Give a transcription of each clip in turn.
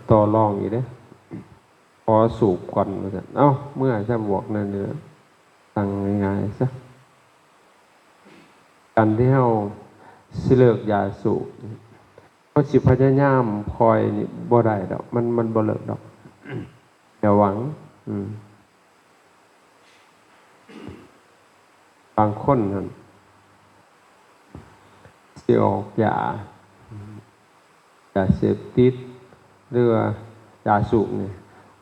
ต่อรองอยู่เด้พอสูบก่อนมาจะเอ้าเมื่อจะบอกเนื้อตั้งง่ายๆซะการที่เราสิเลิกยาสูบเขาสิพยายามคอยนี่บ่ได้ดอกมันบ่เลิกดอกอย่าหวังบางคนนั่นสิออกยาเสพติดหรือว่ายาสูบนี่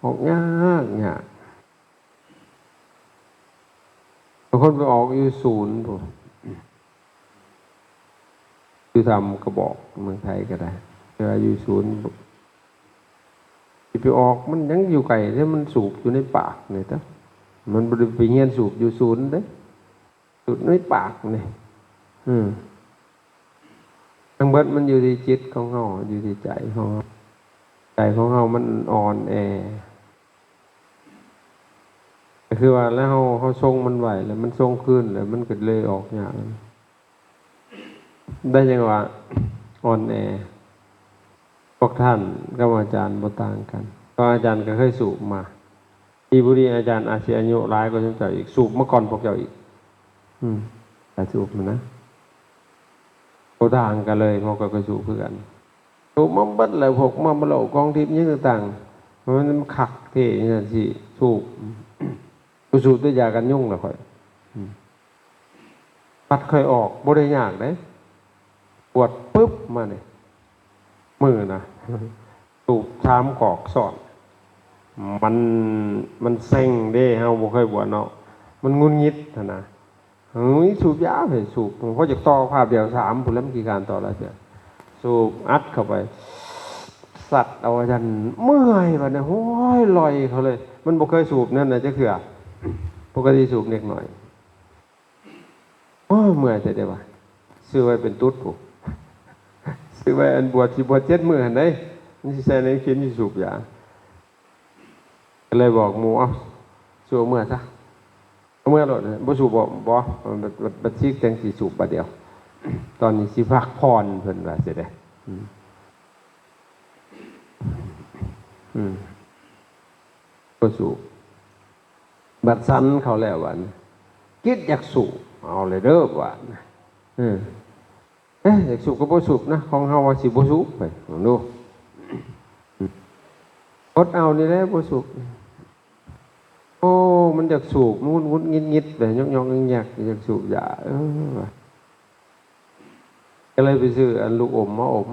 ออกยากบางคนไปออกอยู่ศูนย์ผมคือทำกระบอกเมืองไทยก็ได้เวลาอยู่ศูนย์ไปออกมันยังอยู่ไกลแล้วมันสูบอยู่ในปากเนี่ยจ้ะมันไปเงียนสูบอยู่ศูนย์เด้สูบในปากเนี่ยทั้งเบิดมันอยู่ที่จิตของเราอยู่ที่ใจของเราใจของเรามันอ่อนแอก็คือว่าแล้วเขาทรงมันไหวแล้วมันทรงขึ้นแล้วมันก็เลยออกอย่างได้ยังว่าอ่อนแอพวกท่านกับอาจารย์บ่ต่างกันก็อาจารย์ก็เคยสูบมาอีบุรีอาจารย์อาชีอายุร้ายก็ยังเจ้าอีกสูบเมื่อก่อนพวกเจ้าอีกแต่สูบมันนะโคต่างกันเลยพวกก็สูบเพื่อนสูบมันบัดเลยพวกมันบลกองทิพย์ยังต่างมันขักเท่เนี่ยสิสูบสูบด้วยยากันยุ่งละค่อยปัดเคยออกบ่ได้ยากเลยปวดปึ๊บมาเนี่ยมือนะสูบชามกอกสอดมันเซ็งเด้เฮาบ่เคยบวชเนาะมันงุนงิดนะสูบยาเลยสูบผมก็จะต่อภาพเดียว3พุ่นแล้วมีการต่อแล้วเจ้ะสูบอัดเข้าไปสัตว์เอาอาจารย์เมื่อยบัดนี้โอ้ยลอยเขาเลยมันบ่เคยสูบนั่นน่ะจักเทื่อปกติสูบเล็กหน่อยโอ้เมื่อยแต่เดี๋ยวว่าซื้อไว้เป็นตุ๊ดผู้ซื้อไว้อันบวชสิบวช7 มื้อหั่นเด้มันสิใส่ในเข็มสิสูบยาก็เลยบอกหมู่เอ้าสูบเมื่อซะเมื่อโลดบ่สูบบ่บัดซิกจังสิสูบบัดเดียวตอนนี้สิพักพรเพิ่นว่าสิได้บ่สูบบัดสันเขาแล้วว่าคิดอยากสูบเอาเลยเด้อว่าอยากสูบก็บ่สูบนะของเฮาว่าสิบ่สูบไปลองดูอดเอานี่แหละบ่สูบโอ้มันอยากสูบงุนงิดๆไปยองๆอยากสูบยาก็เลยไปซื้ออันลูกอมมาอม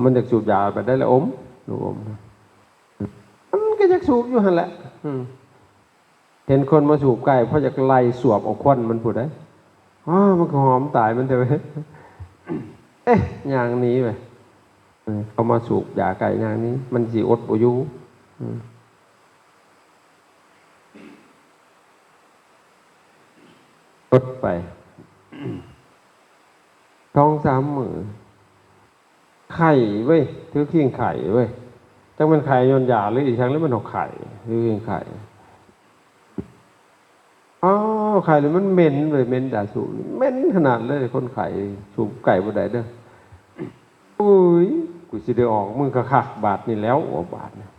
มันอยากสูบยาไปได้แล้วอมลูกอมมันก็อยากสูบอยู่หั่นแหละเห็นคนมาสูบใกล้เพราะอยากไล่สวบเอาควันมันพูดได้มันก็หอมตายมันเถอะอย่างนี้ไปเขามาสูบยาไก่อย่างนี้มันสิอดบ่อยู่อดไป2-3 มื้อไข่เว้ยถือเคียงไข่เว้ยจังมันไข่ย้อนยาหรืออีกครั้งแล้วมันออกไข่ถือเคียงไข่ไข่เลยมันเหม็นเลยเหม็นด่าสูบเหม็นขนาดเลยคนไข่สูบไก่บ่ได้เด้ออุ้ยกูสิได้ออกมึงก็คักบาดนี่แล้วบาดเนี่ย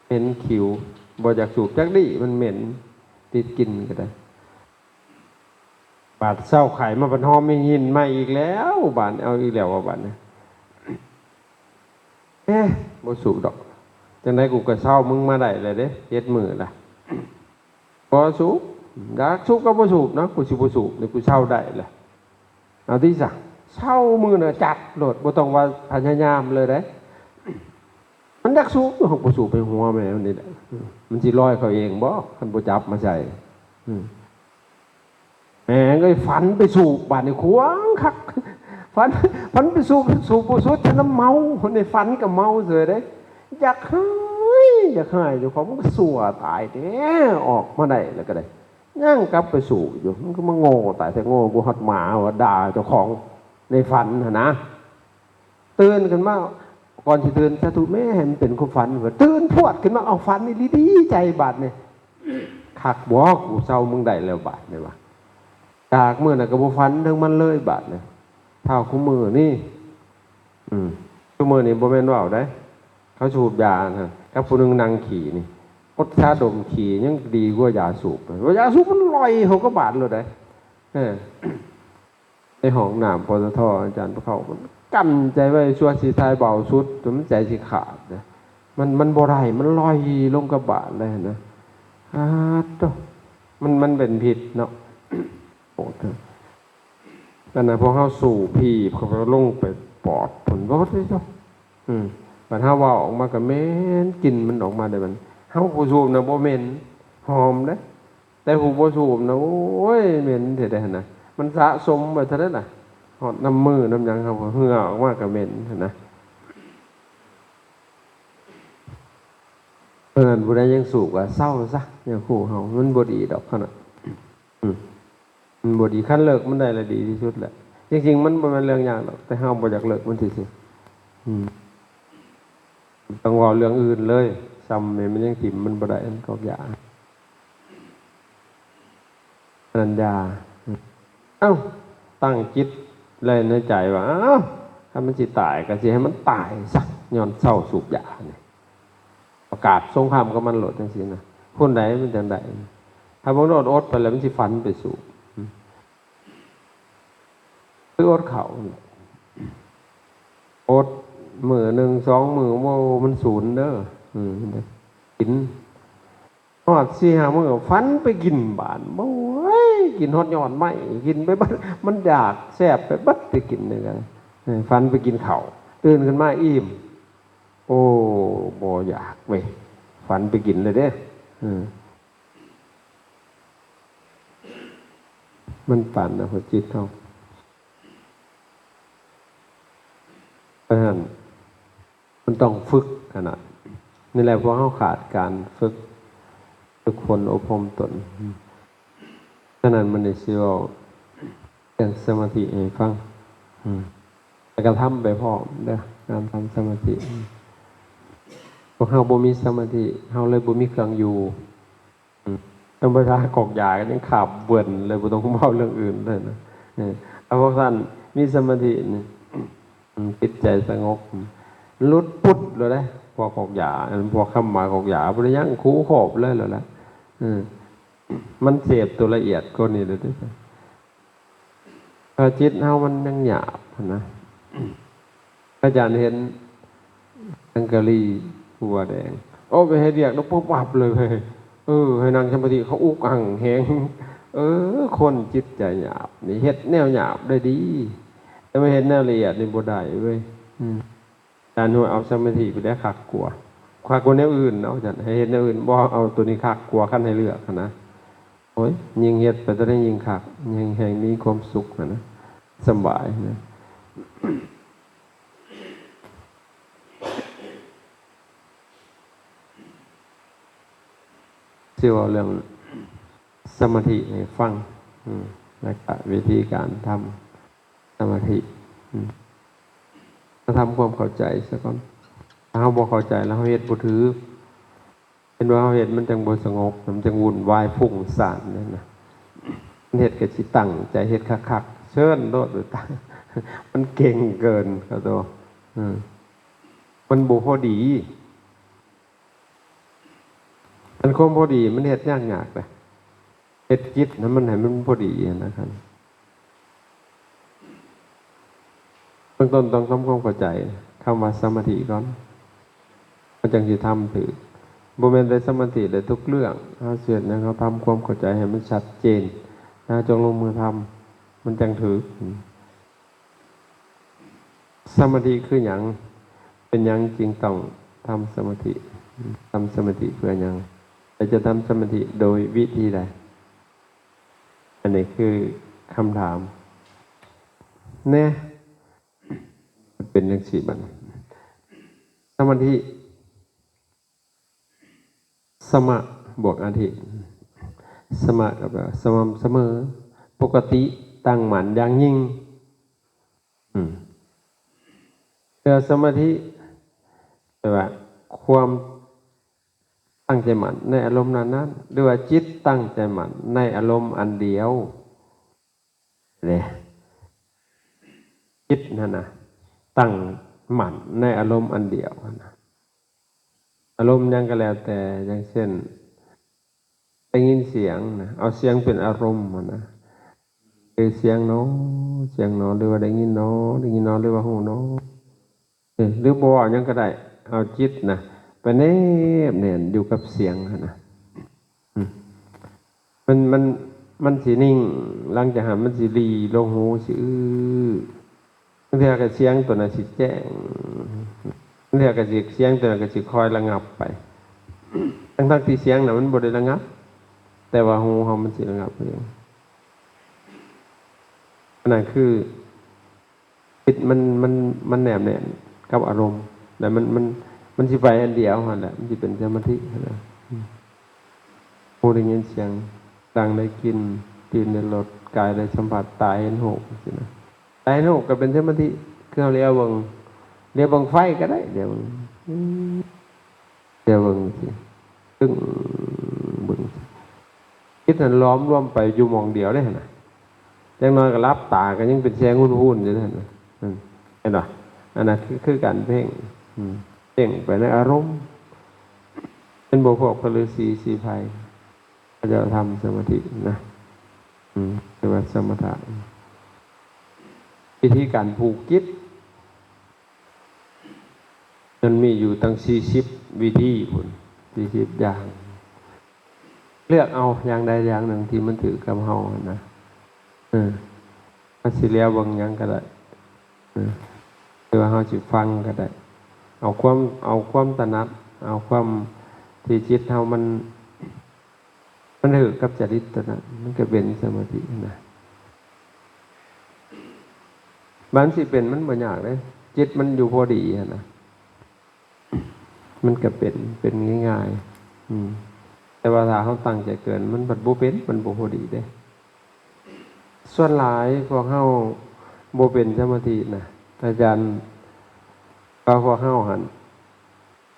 เหม็นขิวบ่อยากสูบจักดิมันเหม็นติดกินก็ได้บาดเศร้าไข่มาบันหอมไม่ยินมาอีกแล้วบาดเอาอีกแล้วว่าบาดเนี่ยบ่สูบดอกจังได๋กูก็เศร้ามึงมาได้เลยเด้7 มื้อล่ะบ่สูบอยากสูบก็บ่สูบนะกูสิบ่สูบนี่กูเศร้าได้แหละเอาที่ซะเศร้ามื้อน่ะจัดโลดบ่ต้องว่าพยายามเลยเด้มันอยากสูบของบ่สูบไปหัวแม่มันนี่แหละมันสิลอยเขาเองบ่คันบ่จับมาใส่แม่งเอ้ยฝันไปสูบบาดนี่ขวางคักฝันไปสูบบ่สูบจนเมาคนในฝันก็เมาเสียเด้อยากหายเจ้าของมันก็สัวตายแท้ออกมาได้แล้วก็ได้ย่างกลับไปสู่อยู่มันก็มาโง่ตายแต่โง่กูหัดหมาว่าด่าเจ้าของในฝันนะตื่นขึ้นมาก่อนที่ตื่นสาธุแม่ให้มันเป็นความฝันว่าตื่นพวดขึ้นมาเอาฝันนี่ดีใจบาดเนี่ยคักบ่กูเศร้ามึงได้แล้วบาดเนี่ยว่าจากมื้อน่ะก็บ่ฝันถึงมันเลยบาดเนี่ยเท่าคู่มือนี่ ทุกมื้อนี่บ่แม่นเว้าได้เขาสูบยานะกับผู้หนึงนั่งขี่นี่อดชาดมขี่ยังดีกว่ายาสูบว่ายาสูบมันลอยเขาก็บาดเลยได้ในห้องน้ำปตทอาจารย์พวกเขามันกั้นใจไว้ชั่วสิทายเบาสุดจนมันใจสิขาดนะมันบ่ได้มันลอยลงกระบาดเลยนะตัวมันเป็นผิดเนาะโอ้เถอะนั่นนะพอเขาสู่พีเขาก็ลงไปปอดผลบ่ได้จ้ะบัดเฮาว่าออกมาก็เหม็นกลิ่นมันออกมาได้มันเฮาผู้สูบน่ะบ่เหม็นหอมเด้แต่ผู้บ่สูบน่ะโอ้ยเหม็นเท่ได้หั่นน่ะมันสะสมไว้เท่านั้นน่ะหอดน้ำมือน้ำหยังครับเหงื่อออกมาก็เหม็นหั่นนะเพราะฉะนั้นผู้ใดยังสูบก็เศร้าซะอย่างคู่เฮามันบ่ดีดอกคั่นน่ะมันบ่ดีคันเลิกมันได้ละดีที่สุดแหละจริงๆมันบ่แม่นเรื่องยากหรอกแต่เฮาบ่อยากเลิกมันซื่อๆต้องเว้าเรื่องอื่นเลยซ้ำนี่มันยังถิ่มมันบ่ได้มันก็ยาอนัญญาตั้งจิตเลยในใจว่าถ้ามันสิตายก็สิให้มันตายซะย้อนเศร้าสูบยานี่ประกาศสงครามกับมันโลดจังซี่นะคนใดมันจังได๋ถ้าบ่อดไปแล้วมันสิฟันไปสู่คืออดเขาอดมื้อ1 2มื้อบ่มันศูนย์เด้อกินฮอด4-5มื้อฟันไปกินบานโอ้ยกินฮอดยอดไม้กินไปบัดมันอยากแซ่บไปบัดไปกินนี่ก็ฟันไปกินข้าวตื่นขึ้นมาอิ่มโอ้บ่อยากเว้ยฟันไปกินเลยเด้มันปั่นนะหัวจิตเขาเพราะฉะนั้นมันต้องฝึกขนาดนี่แหละเพราะเขาขาดการฝึกคนอบรมตนฉะนั้นมันได้ชื่อว่าเรื่องสมาธิให้ฟังแต่ก็ทำไปพร้อมเด้อการทำสมาธิพวกเฮาบ่มีสมาธิเฮาเลยบ่มีเครื่องอยู่ธรรมดากอกยากันยังขาบเบิ่นเลยบ่ต้องเว้าเรื่องอื่นเลยนะเอาพวกท่านมีสมาธินี่จิตใจสงบหลุดปุ๊ดเลยได้พวกกอกยาพวกคำหมายกอกยาบ่ได้ยังคูขอบเลยแล้วล่ะมันเสพตัวละเอียดกว่านี้เลยด้วยพอจิตเฮามันยังหยาบนะอาจารย์เห็นอังกะลีหัวแดงไปให้เรียกแล้วปุ๊บวับเลยให้นางสมาธิเขาอุกอังแหงคนจิตใจหยาบนี่เฮ็ดแนวหยาบได้ดีแต่ไม่เห็นแนวละเอียดนี่บ่ได้เว้ยการหัวเอาสมาธิไปได้คักกลัวแนวอื่นเนาะอาจารย์ให้เฮ็ดแนวอื่นบ่เอาตัวนี้คักกลัวคั่นให้เลือกนะโอ้ยยิ่งเฮ็ดไปจะได้ยิ่งคักยิ่งแห่งมีความสุขนะสบายนะชื่อว่าเรื่องสมาธิให้ฟังและวิธีการทำสมาธิถ้าทำความเข้าใจซะก่อนถ้าเราบ่เข้าใจแล้วเราเฮ็ดบ่ถือเห็นว่าเราเฮ็ดมันจังบ่สงบมันจังวุ่นวายฟุ้งซ่านนั่นน่ะมันเฮ็ดก็สิตั้งใจเฮ็ดคักๆเชิญโลดด้วยตามันเก่งเกินครับตัวมันบ่พอดีมันคงพอดีมันเฮ็ดยากๆเลยเฮ็ดจิตนะมันให้มันพอดีนะครับเบื้องต้นต้องทำความเข้าใจคำว่าสมาธิก่อนมันจังสิทำถือบ่แม่นได้สมาธิได้ทุกเรื่องถ้าเสียดนะเขาทำความเข้าใจให้มันชัดเจนนะจงลงมือทำมันจังถือสมาธิคือหยังเป็นหยังจริงต้องทำสมาธิทำสมาธิเพื่อหยังแต่จะทำสมาธิโดยวิธีใดอันนี้คือคำถามแน่เป็นอย่างสี่บันสมาธิสมะบวกอธิสมะกับสม่ำเสมอปกติตั้งมั่นอย่างยิ่งแต่สมาธิแปลว่าความตั้งใจมั่นในอารมณ์นั้นๆหรือว่าจิตตั้งใจมั่นในอารมณ์อันเดียวเนี่ยจิตนั่นนะตั้ง หมั่นในอารมณ์อันเดียวนะอารมณ์ยังก็แล้วแต่อย่างเช่นได้ยินเสียงนะเอาเสียงเป็นอารมณ์นะเสียงเนาะเสียงเนาะหรือว่าได้ยินเนาะได้ยินเนาะหรือว่าหูเนาะหรือบ่ยังก็ได้เอาจิตนะไปแนบแน่นอยู่กับเสียงนะมันมันมันสินิ่งหลังจากหันมันสิรีลงหูสิบางทีก็เสียงตัวนั้นสิแจ้งบางทีก็สิเสียงตัวนั้นก็สิคอยระงับไปทั้งที่เสียงน่ะมันบ่ได้ระงับแต่ว่าหูเฮามันสิระงับเองนั่นคือจิตมันแนบแน่นกับอารมณ์แต่มันสิไปอันเดียวนั่นแหละมันสิเป็นสมาธินะหูได้ยินเสียงดังได้กินตื่นได้รสกายได้สัมผัสตาเห็นหูสินะตาเห็นหูก็เป็นสมาธิคือเราเรียกบังไฟก็ได้เดี๋ยวบังสิตึ้งบึงคิดหันล้อมรวมไปอยู่มองเดียวได้นะจังน้อยก็รับตากันยังเป็นแสงหุ่นๆอยู่นั่นนะเห็นไหมอันนั้นคือการเพ่งเพ่งไปในอารมณ์เป็นบุพกพลือสีไฟก็จะทำสมาธินะเรียกว่าสมถะวิธีการผูกจิตมันมีอยู่ตั้ง40 วิธีผล40 อย่างเลือกเอาอย่างใดอย่างหนึ่งที่มันถือกับเฮานะมันสิเลียวบางอย่างก็ได้หรือว่าเฮาสิฟังก็ได้เอาความตระหนักเอาความที่จิตเฮามันถือกับจริตตัวนั้นมันก็เป็นสมาธินะมันสิเป็นมันบ่ยากเลยจิตมันอยู่พอดีนะมันก็เป็นง่ายๆแต่ว่าถ้าเฮาตั้งใจเกินมันบ่เป็นมันบ่พอดีเด้ส่วนหลายพวกเฮาบ่เป็นสมาธินะอาจารย์ก็พวกเฮาหั่น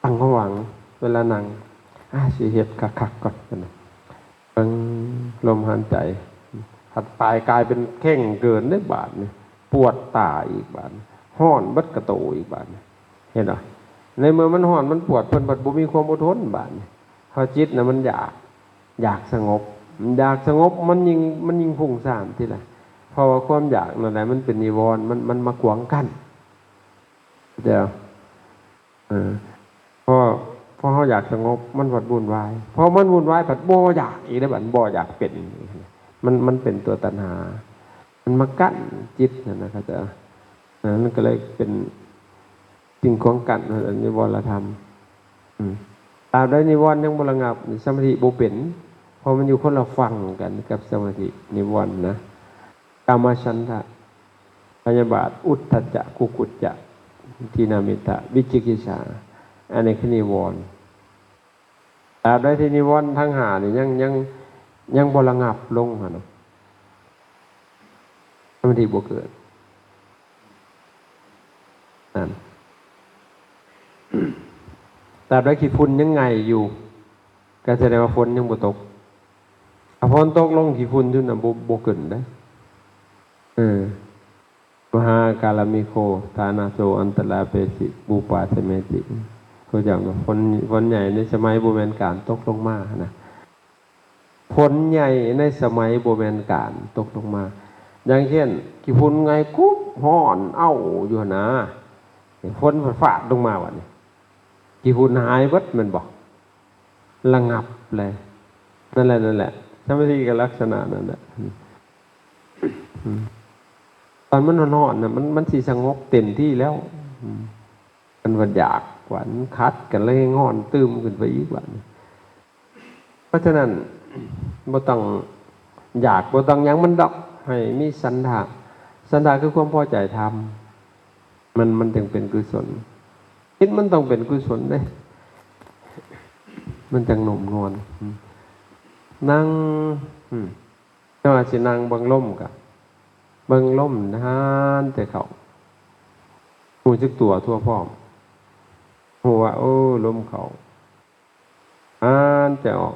ตั้งความหวังเวลานั่งสิเฮ็ดคักๆก่อนนะลมหายใจหัดปลายกลายเป็นแข้งเกินได้บาดนี่ปวดตาอีกบาดห้อนบัดกระโตอีกบาดเห็นไหมในเมื่อมันห้อนมันปวดเพิ่นบัดบ่มีความอดทนบาดนี่พอจิตน่ะมันอยากสงบมันยิ่งพุ่งซ่านทีละเพราะว่าความอยากนั่นแหละมันเป็นนิวรณ์มันมาขวางกั้นเดี๋ยวพอเขาอยากสงบมันผัดวุ่นวายพอมันวุ่นวายผัดบ่อยากอีกแล้วบัดบ่อยากเป็นมันเป็นตัวตัณหามันมากั้นจิตนะครับแต่นั่นก็เลยเป็นสิ่งของกั้นนิวรธรรมตราบใดนิวรณ์ยังบ่ระงับสมาธิบ่เป็นพอมันอยู่คนละฝั่งกันกับสมาธินิวรณ์นะกามฉันทะพยาบาทอุทธัจจะกุกุจจะทีนามิตะวิจิกิจฉาอันนี้คือนิวรณ์ตราบใดที่นิวรณ์ทั้งห้านี่ยังบ่ระงับลงหั่นน่ะสมาธิบ่เกิดนั่นตราบใดขี้ฝุ่นยังไงอยู่ก็แสดงว่าฝนยังบ่ตกถ้าฝนตกลงขี้ฝุ่นอยู่น่ะบ่เกิดได้มหากาลมิโคฐานาโสอันตราเปสิบูปาเสเมติเขาอย่างว่าฝนใหญ่ในสมัยโบราณกาลตกลงมานะฝนใหญ่ในสมัยโบราณกาลตกลงมาอย่างเช่นขี้ฝุ่นไงกุ๊บฮ้อนอยู่นะฝนฟาดลงมาวันนี้ขี้ฝุ่นหายวัดมันบอกระงับเลยนั่นแหละสมาธิกับลักษณะนั่นแหละตอนมันนอนน่ะมันสิสงบเต็มที่แล้วมันว่าอยากหวานคัดกันเลยงอนตื้มขึ้นไปอีกว่าเพราะฉะนั้นบ่ต้องอยากบ่ต้องยังมันดอกให้มีสันทาคือความพอใจทำมันจึงเป็นกุศลคิดมันต้องเป็นกุศลเด้มันจังหนุ่มนวลนั่งจังว่าสินั่งเบิ่งลมกะเบิ่งลมนานแต่เขาหูจักตัวทั่วพร้อมหูว่าโอ้ลมเขาจะออก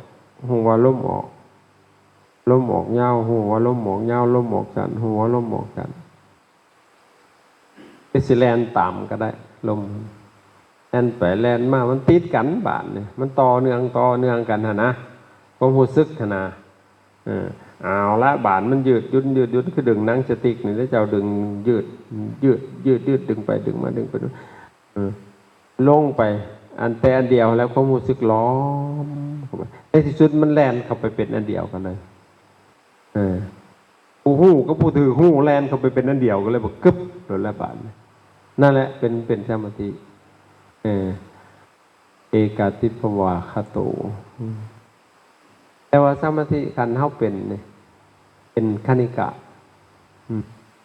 หูว่าลมออกยาวหูว่าลมออกยาวลมออกสั้นหูว่าลมออกสั้น ไปสิแลนตามก็ได้ลมแลนไปแลนมามันติดกันบาดเนี่ยมันต่อเนื่องกันนะความรู้สึกนะเอาละบาดมันยืดคือดึงหนังสติ๊กนี่แล้วเจ้าดึงยืดดึงไปดึงมาดึงไปลงไปอันแต่อันเดียวแล้วความรู้สึกล้อมในที่สุดมันแลนเข้าไปเป็นอันเดียวกันเลยผู้หู้ก็ผู้ถือหู้แลนเข้าไปเป็นอันเดียวก็เลยบอกกึ๊บโดนละบาดนั่นแหละเป็นสมาธิเอกาทิภวาคโตแต่ว่าสมาธิคันเฮาเป็นเนี่ยเป็นคณิกะ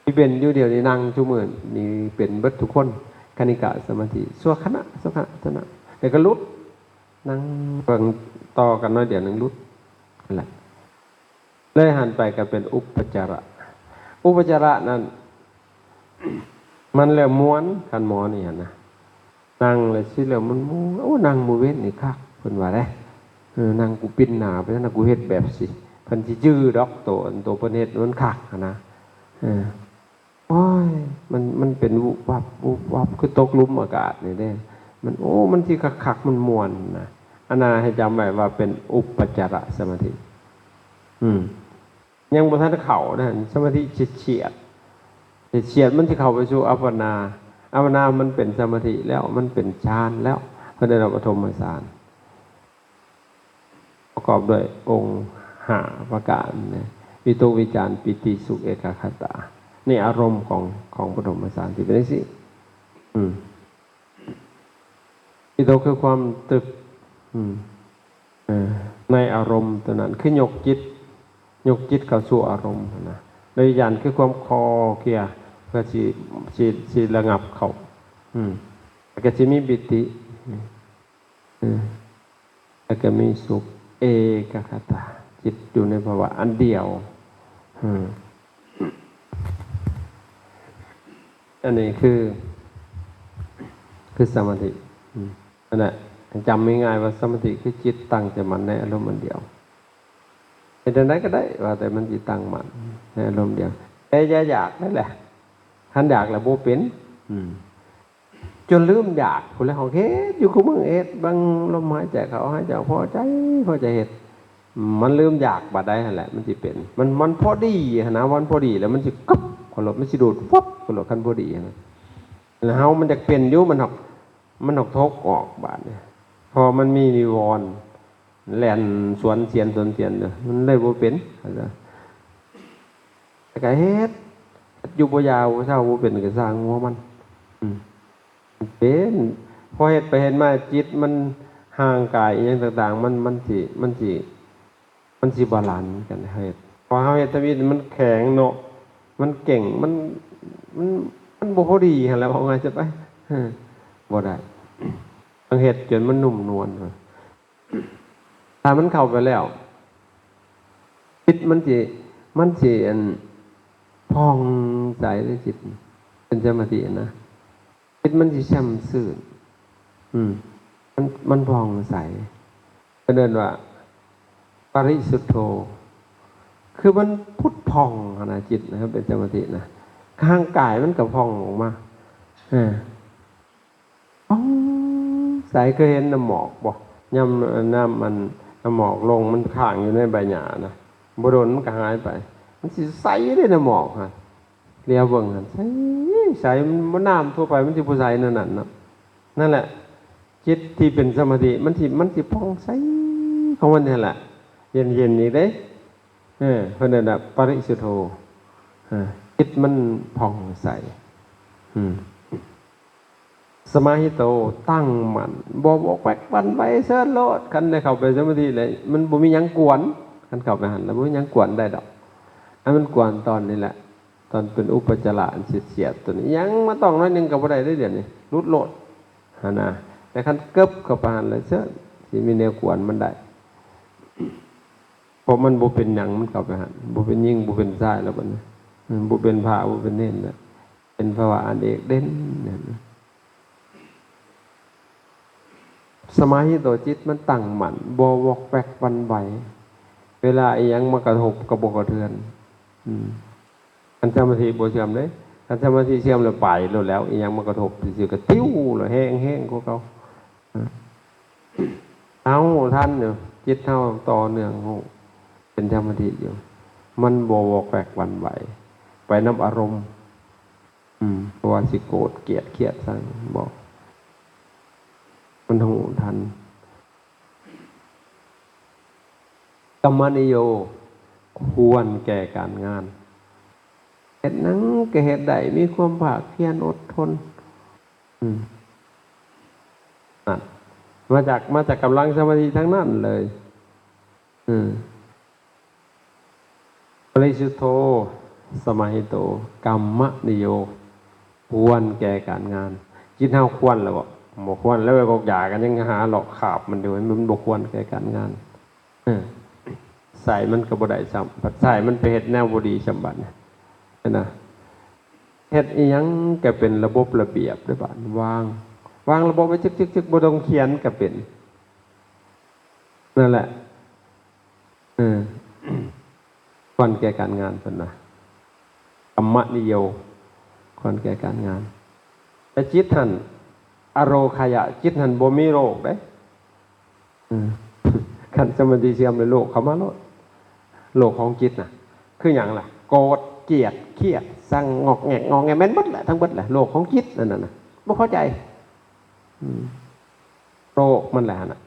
ที่เป็นอยู่เดียวนี้นั่งชั่วโมงนี่เป็นเบิดทุกคนคณิกะสมาธิสัวขณะเดี๋ยวก็ลุดนั่งฟังต่อกันน้อยเดี๋ยวนึงลุดนั่นแหละเลยหันไปกันเป็นอุปจาระนั้นมันแล้วม้วนคันหมอนี่นะนั่งเลยสิแล้วมันม้วนโอ้นั่งมือเว้นนี่คักเพิ่นว่าได้นั่งกูปิ้นหนาไปนั่นกูเฮ็ดแบบสิเพิ่นสิจื้อดอกตัวเพิ่นเฮ็ดมันคักนะโอ้ยมันเป็นวุบวับคือตกหลุมอากาศนี่เด้มันโอ้มันสิคักมันม่วนนะอันน่ะให้จำไว้ว่าเป็นอุปจารสมาธิยังบ่ทันเข้านะสมาธิเฉียดมันสิเข้าไปสู่อัปปนามันเป็นสมาธิแล้วมันเป็นฌานแล้วเพิ่นได้รับปฐมฌานประกอบด้วยองค์5ประการนะวิตกวิจารปิติสุขเอกคตานี่อารมณ์ของปฐมฌานที่เป็นสิวิตกคือความตรึกในอารมณ์ตัวนั้นคือยกจิตเข้าสู่อารมณ์นะโดยญาณคือความคอเคลียร์เพื่อสิระงับเขาแล้วก็สิมีปิติแล้วก็มีสุขเอกคตาจิตอยู่ในภาวะอันเดียวอันนี้คือสมาธิอันนั้นจำง่ายๆว่าสมาธิคือจิตตั้งใจมั่นในอารมณ์อันเดียวเป็นอะไรก็ได้ว่าแต่มันจิตตั้งมั่นในอารมณ์เดียวแต่อย่าอยากนั่นแหละท่านอยากแล้วโบเป็นจนลืมอยากคนแล้วของเฮ็ดอยู่กับมึงเฮ็ดบางลมหายใจเขาหายใจพอใจเฮ็ดมันลืมอยากบัดใดนั่นแหละมันสิเป็นมันพอดีนะวันพอดีแล้วมันสิกึ๊บคนละมันสิดูดฟับคนละคันพอดีนะแล้วเฮามันจะเป็นอยู่มันออกทกออกบาดเนี่ยพอมันมีนิวรณ์แล่นสวนเสียนเด้อมันเลยบ่เป็นแต่ก็เฮ็ดอยู่บ่ยาวเช้าบ่เป็นก็สร้างหัวมันเป็นพอเฮ็ดไปเห็นมาจิตมันห่างกายอย่างต่างๆมันสิบาลานซ์กันเฮ็ดพอเฮาเฮ็ดทวีมันแข็งเนาะมันเก่งมันบ่พอดีหั่นแหละเอาไงจะไปบ่ได้ต้องเฮ็ดจนมันนุ่มนวลถ้ามันเข้าไปแล้วจิตมันสิอันพองใสในจิตเป็นสมาธินะจิตมันสิช่ำซื่นมันพองใสก็เดินว่าปริสุทโธคือมันพุทพองนะจิตนะครับเป็นสมาธินะข้างกายมันก็พองออกมาพองใสเคยเห็นน้ำหมอกบ่ย่ำน้ำมันน้ำหมอกลงมันข้างอยู่ในใบหญ้านะบ่โดนมันก็หายไปมันสิใสได้น้ำหมอกฮะเรียวเบิ่งหั่นใสมันน้ำทั่วไปมันสิบ่ใสนั่นน่ะเนาะนั่นแหละจิตที่เป็นสมาธิมันสิพองใสของมันนี่แหละเย็นๆนี่เด้เพิ่นน่ะปริสุทโธจิตมันผ่องใสสมาหิโตตั้งมั่นบ่แวกวันไว้เสิร์ชโลดคันได้เข้าไปสมาธิเลยมันบ่มีหยังกวนคันเข้าไปหั่นแล้วบ่มีหยังกวนได้ดอกอันมันกวนตอนนี้แหละตอนเป็นอุปจาระอันเสียดตัวนี้ยังมาต้องน้อยนึงก็บ่ได้เดี๋ยวนี้รุดโลดหั่นน่ะแต่คันเกิบเข้าไปหั่นแล้วเสิร์ชสิมีแนวกวนมันได้เพราะมันบ่เป็นหยังมันเข้าไปหั่นบ่เป็นยิ่งบ่เป็นชายแล้วบัดนี้บ่เป็นพระบ่เป็นเน้นแล้วเป็นภาวะอันเอกเด่นสมาหิโตจิตมันตั้งมั่นบ่วอกแวกวันไหวเวลาอีหยังมากระทบกระบกกระเทือนอันสมาธิบ่เสื่อมเด้ ถ้าสมาธิเสื่อมแล้วไปแล้วอีหยังมันกระทบสิก็ติ้วแล้วแห้งๆกว่าเขาเอาท่านเนี่ยจิตเท่าต่อเนื่องเป็นสมาธิอยู่มันบวกแปลกวันไหวไปน้ำอารมณ์เพราะว่าสิโกรธเกลียดเครียดสั่งบอกมันหูทันกรรมนิโยควรแก่การงานเหตุนั้นก็เหตุใดมีความภาคเพียรอดทนมาจากกำลังสมาธิทั้งนั้นเลยปริสุทโธสมาหิโตกัมมนิโยควรแก่การงานจิตเฮาควรแล้วบ่ควรแล้วไปบอกอยากกันยังหาหลอกขาบมันดูมันบ่ควรแก่การงานใส่มันก็บ่ได้ซ้ำปัดใส่มันไปเฮ็ดแนวบ่ดีซ้ำบัดนะเฮ็ดอีหยังก็เป็นระบบระเบียบด้วยบัดวางระบบไว้จึกๆบ่ต้องเขียนก็เป็นนั่นแหละควรแก่การงานเพิ่นนะกัมมนิโยควรแก่การงานแต่จิตท่านอโรคายะจิตท่านบ่มีโรคเด้คันสมาธิเสื่อมในโลกเขามาโลกของจิตน่ะคือหยังล่ะโกรธเกลียดเครียดสั่งงอกแงแม่นหมดแหละทั้งหมดแหละโลกของจิตนั่นน่ะบ่เข้าใจโรคมันแหละน่ะ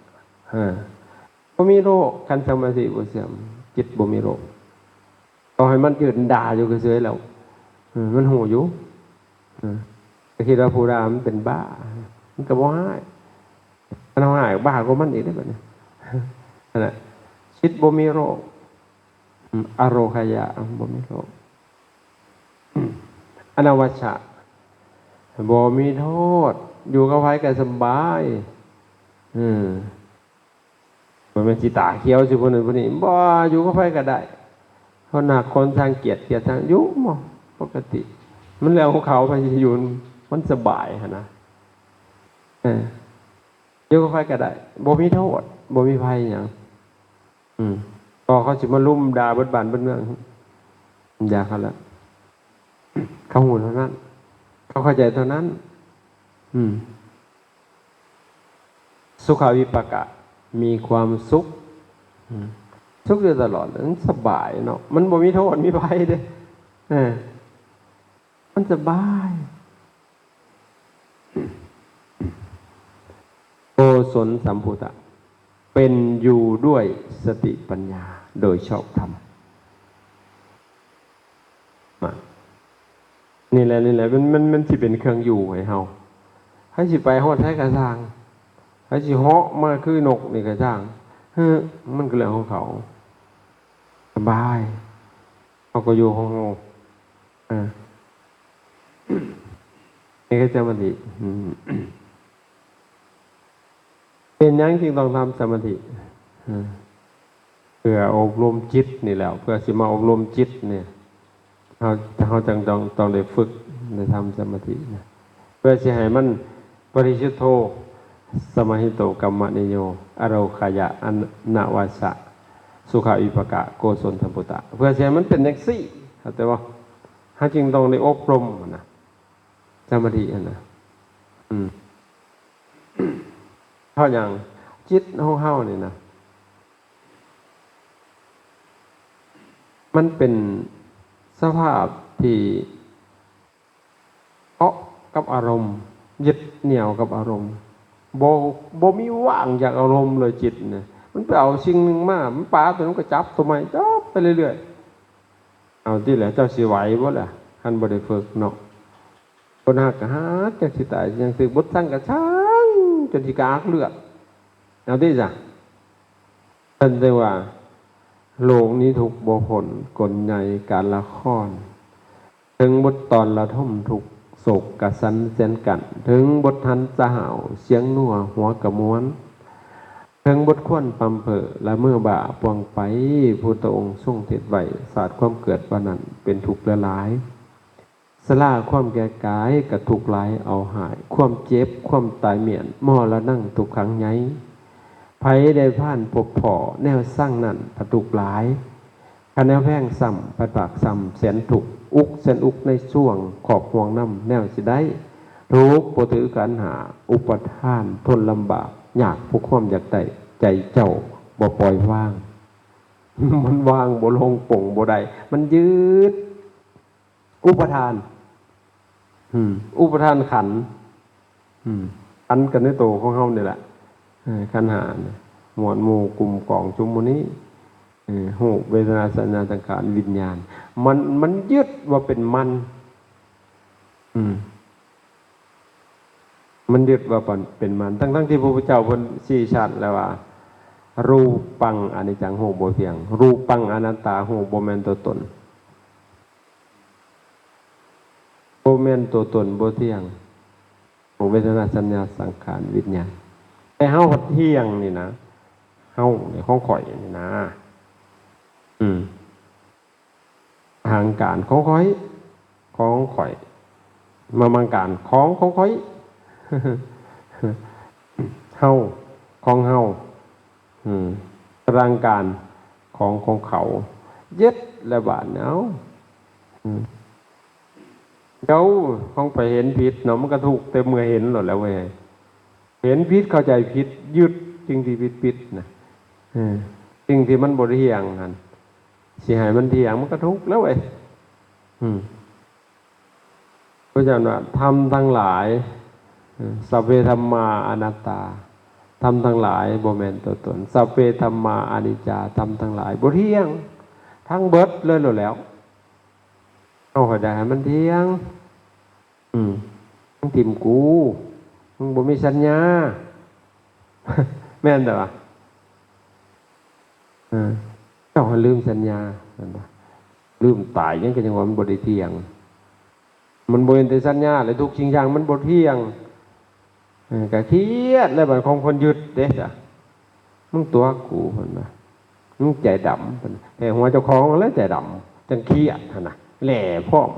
บ่มีโรคคันสมาธิบ่เสื่อมจิตบ่มีโรคต่อให้มันยืนด่าอยู่ก็เฉยแล้วมันหูอยู่ก็คิดว่าผู้ด่ามันเป็นบ้ามันก็บ่หายมันหายบ้าก็มันอีกได้บัดนี้นั่นแหละจิตบ่มีโรคอโรคายะบ่มีโรคอนวัชชะบ่มีโทษอยู่กับไผก็สบายมันเป็นจิตตาเขียวสิผู้นั้นผู้นี้บ่อยู่กับไผก็ได้เพราะหนักคนทางเกียรติทางอยู่บ่ปกติมันแล้วของเขาไปอยู่มันสบายหั่นนะอยู่กับไผก็ได้บ่มีโทษบ่มีภัยหยังพอเขาสิมาลุ่มด่าเบิดบ้านเบิดเมืองอย่าเขาละเขาหูเท่านั้นเขาเข้าใจเท่านั้นสุขวิปากะมีความสุขสุขอยู่ตลอดนั้นสบายเนาะมันบ่มีโทษมีภัยเด้มันสบายโกศลสัมภูตะเป็นอยู่ด้วยสติปัญญาโดยชอบธรรมนี่แหละมันสิเป็นเครื่องอยู่ให้เฮาให้สิไปฮอดไทยกระสร้างให้สิเหาะมาคือนกนี่กระสร้างมันก็เรื่องของเขาสบายเขาก็อยู่ของเฮานี่ก็จะมาดีเป็นยังจึงต้องทำสมาธิเพื่ออบรมจิตนี่แหละเพื่อสิมาอบรมจิตเนี่ยเขาจังต้องได้ฝึกได้ทำสมาธินะเพื่อสิให้มันปริสุทโธสมาหิโตกัมมนิโยอโรคายะอนวัสสะสุขวิปากะโกศลสัมภูตะเพื่อสิให้มันเป็นจังซี่เข้าใจบ่เขาจึงต้องได้อบรมนะสมาธินะเท่าอย่างจิตของเฮานี่นะมันเป็นสภาพที่เกาะกับอารมณ์ยึดเหนี่ยวกับอารมณ์บ่มีว่างจากอารมณ์เลยจิตเนี่ยมันไปเอาสิ่งหนึ่งมามันปาตัวนั้นก็จับตัวใหม่จับไปเรื่อยๆเอาที่แหละเจ้าสิไหวบ่ล่ะคันบ่ได้ฝึกเนาะคนหักก็หักจังสิตายจังสิบ่สั่งก็ช่างจนสิกากเลือดเอาที่จ้ะท่านได้ว่าโลกนี้ถูกบ่ผลกลใหญ่การละครถึงบทตอนละท่อมถูกโศกกระสันเส้นกันถึงบททันจะห่าวเสียงนัวหัวกระม้วนถึงบทควนปำเผอและเมื่อบ่าปวงไปพุทธองค์ทรงเทศไว้ศาสตร์ความเกิดว่านั้นเป็นทุกข์ละหลายสลาความแก่กายกับทุกข์หลายเอาหายความเจ็บความตายเมียนมอละนั่งทุกครั้งไงไผได้ผ่านพบพ่อแนวสร้างนั่นประทุกหลายคะแนวแพงซ้ำประปากซ้ำแสนถูก อุกเส้นอุกในช่วงขอบห่วงน้ำแนวสิได้ทุกข์บ่ถือกันหาอุปทานทนลำบากอยากผู้ความอยากได้ใจเจ้าบ่ปล่อยว่าง มันว่างบ่ลงป่งบ่ได้มันยืดอุปทานอุปทานขันธ์ขันธ์กันในโตของเฮานี่แหละขันธ์หาหมวดหมู่กลุ่มกองชุมหมู่นี้หูเวทนาสัญญาสังขารวิญญาณมันยึดว่าเป็นมันยึดว่าเป็นมันทั้งที่พระพุทธเจ้าเพิ่นชี้ชัดแล้วว่ารูปังอนิจจังโหบ่เที่ยงรูปังอนัตตาโหบ่แม่นตัวตนบ่แม่นตัวตนบ่เที่ยงโหเวทนาสัญญาสังขารวิญญาณแต่เฮาเที่ยงนี่นะเฮาเนี่ยของข่อยนี่นะทางการของข่อยมามังการของข่อยเฮาของเฮาร่างการของเขายึดและบาดเนาเขาไปเห็นผิดเนาะมันก็ถูกเต็มเมื่อเห็นหมดแล้วเว้ยเห็นผิดเข้าใจผิดยึดจริงที่ผิดนะจริงที่มันบ่เที่ยงหั่นสิให้มันเที่ยงมันก็ทุกข์แล้วเว้ยเพราะฉะนั้นว่าธรรมทั้งหลายสัพเพธัมมาอนัตตาธรรมทั้งหลายบ่แม่นตัวตนสัพเพธัมมาอนิจจาธรรมทั้งหลายบ่เที่ยงทั้งเบิดเลยหมดแล้วเอาให้ได้ให้มันเที่ยงมึงทิ่มกูมึงบ่มีสัญญาแม่นแต่ว่าเจ้าให้ลืมสัญญาลืมตายยังก็ยังว่ามันบ่ได้เที่ยงมันบ่เห็นแต่สัญญาเลยทุกสิ่งอย่างมันบ่เที่ยงก็เครียดแล้วบัดของคนยึดเด้จ้ะมึงตัวกูเพิ่นว่ามึงใจดำเพิ่นแต่หัวเจ้าของแล้วใจดำจังเครียดหั่นน่ะแหล่พร้อม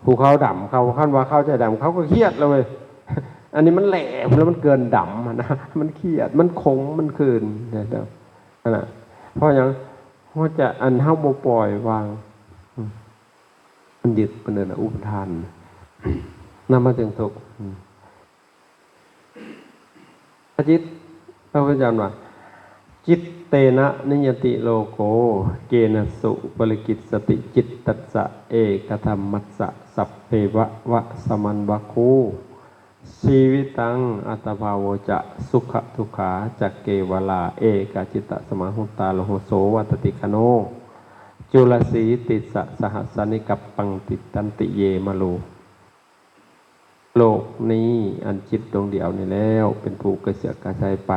ผู้เขาดำเขาคันว่าเขาใจดำเขาก็เครียดแล้วเว้ยอันนี้มันแหล่แล้วมันเกินดำนะมันเครียดมันคงมันคืนนั่นน่ะเพราะหยังเพราะจะอันเฮาบ่ปล่อยวางมันยึดเป็นอุปทานนำมาถึงทุกข์จิตพระพุทธเจ้าว่าจิตเตนะนิยติโลโกเกนะสุปริกิตสติจิตตัสสะเอกธัมมัสสะสัพเพวะสมันวะคูชีวิตังอัตภาวจะสุขทุกขาจักเกวลาเอกจิตตสมาหุตาโลโหโสวัตติคโนจุลสีติสะสหัสสนิกัปปังติตันติเยมะโลโลกนี้อันจิตดวงเดียวนี่แล้วเป็นผู้กระเสือกกระชายไป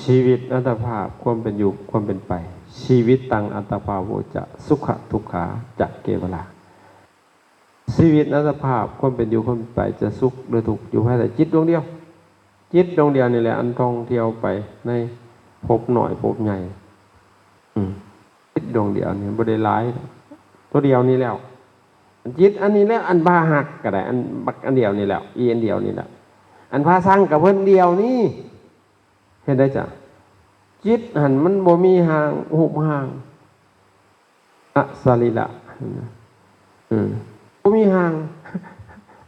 ชีวิตอัตภาพความเป็นอยู่ความเป็นไปชีวิตตังอัตภาวจะสุขทุกขาจักเกวลาชีวิตอัตภาพความเป็นอยู่ความเป็นไปจะสุขหรือทุกข์อยู่ภายใต้จิตดวงเดียวจิตดวงเดียวนี่แหละอันท่องเที่ยวไปในภพหน่อยภพใหญ่จิตดวงเดียวนี่บ่ได้หลายตัวเดียวนี่แล้วจิตอันนี้แล้วอันบาหักก็ได้อันบักอันเดียวนี่แล้วอีอันเดียวนี่แหละอันพาสร้างกับเพิ่นเดียวนี่เห็นได้จ้ะจิตหันมันบ่มีห่างหุบห่างอสลิละบ่มีห่าง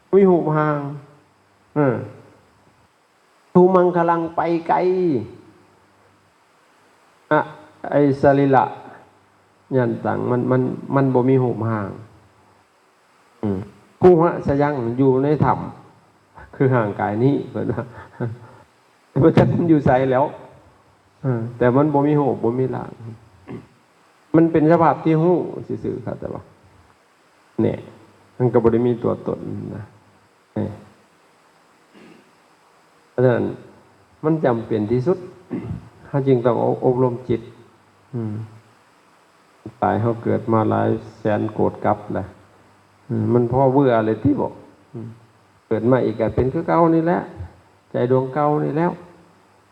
บ่มีหุบห่างทูมังคลังไปไกลไอสลิละยันต่างมันบ่มีหุบห่างผู้หะสยังอยู่ในธรรมคือห่างกายนี้เพิ่นว่าเพราะฉะนั้นอยู่ใสแล้วแต่มันบ่มีหูบ่มีหลังมันเป็นสภาพที่หูซื่อๆครับแต่ว่าเนี่ยมันก็บ่ได้มีตัวตนนะเพราะฉะนั้นมันจำเป็นที่สุดเขาจึงต้องอบรมจิตตายเขาเกิดมาหลายแสนโกรธกลับแหละมันพอเบื่อเลยที่บอกเกิดมาอีกก็เป็นคือเก่านี่แหละใจดวงเก่านี่แล้ว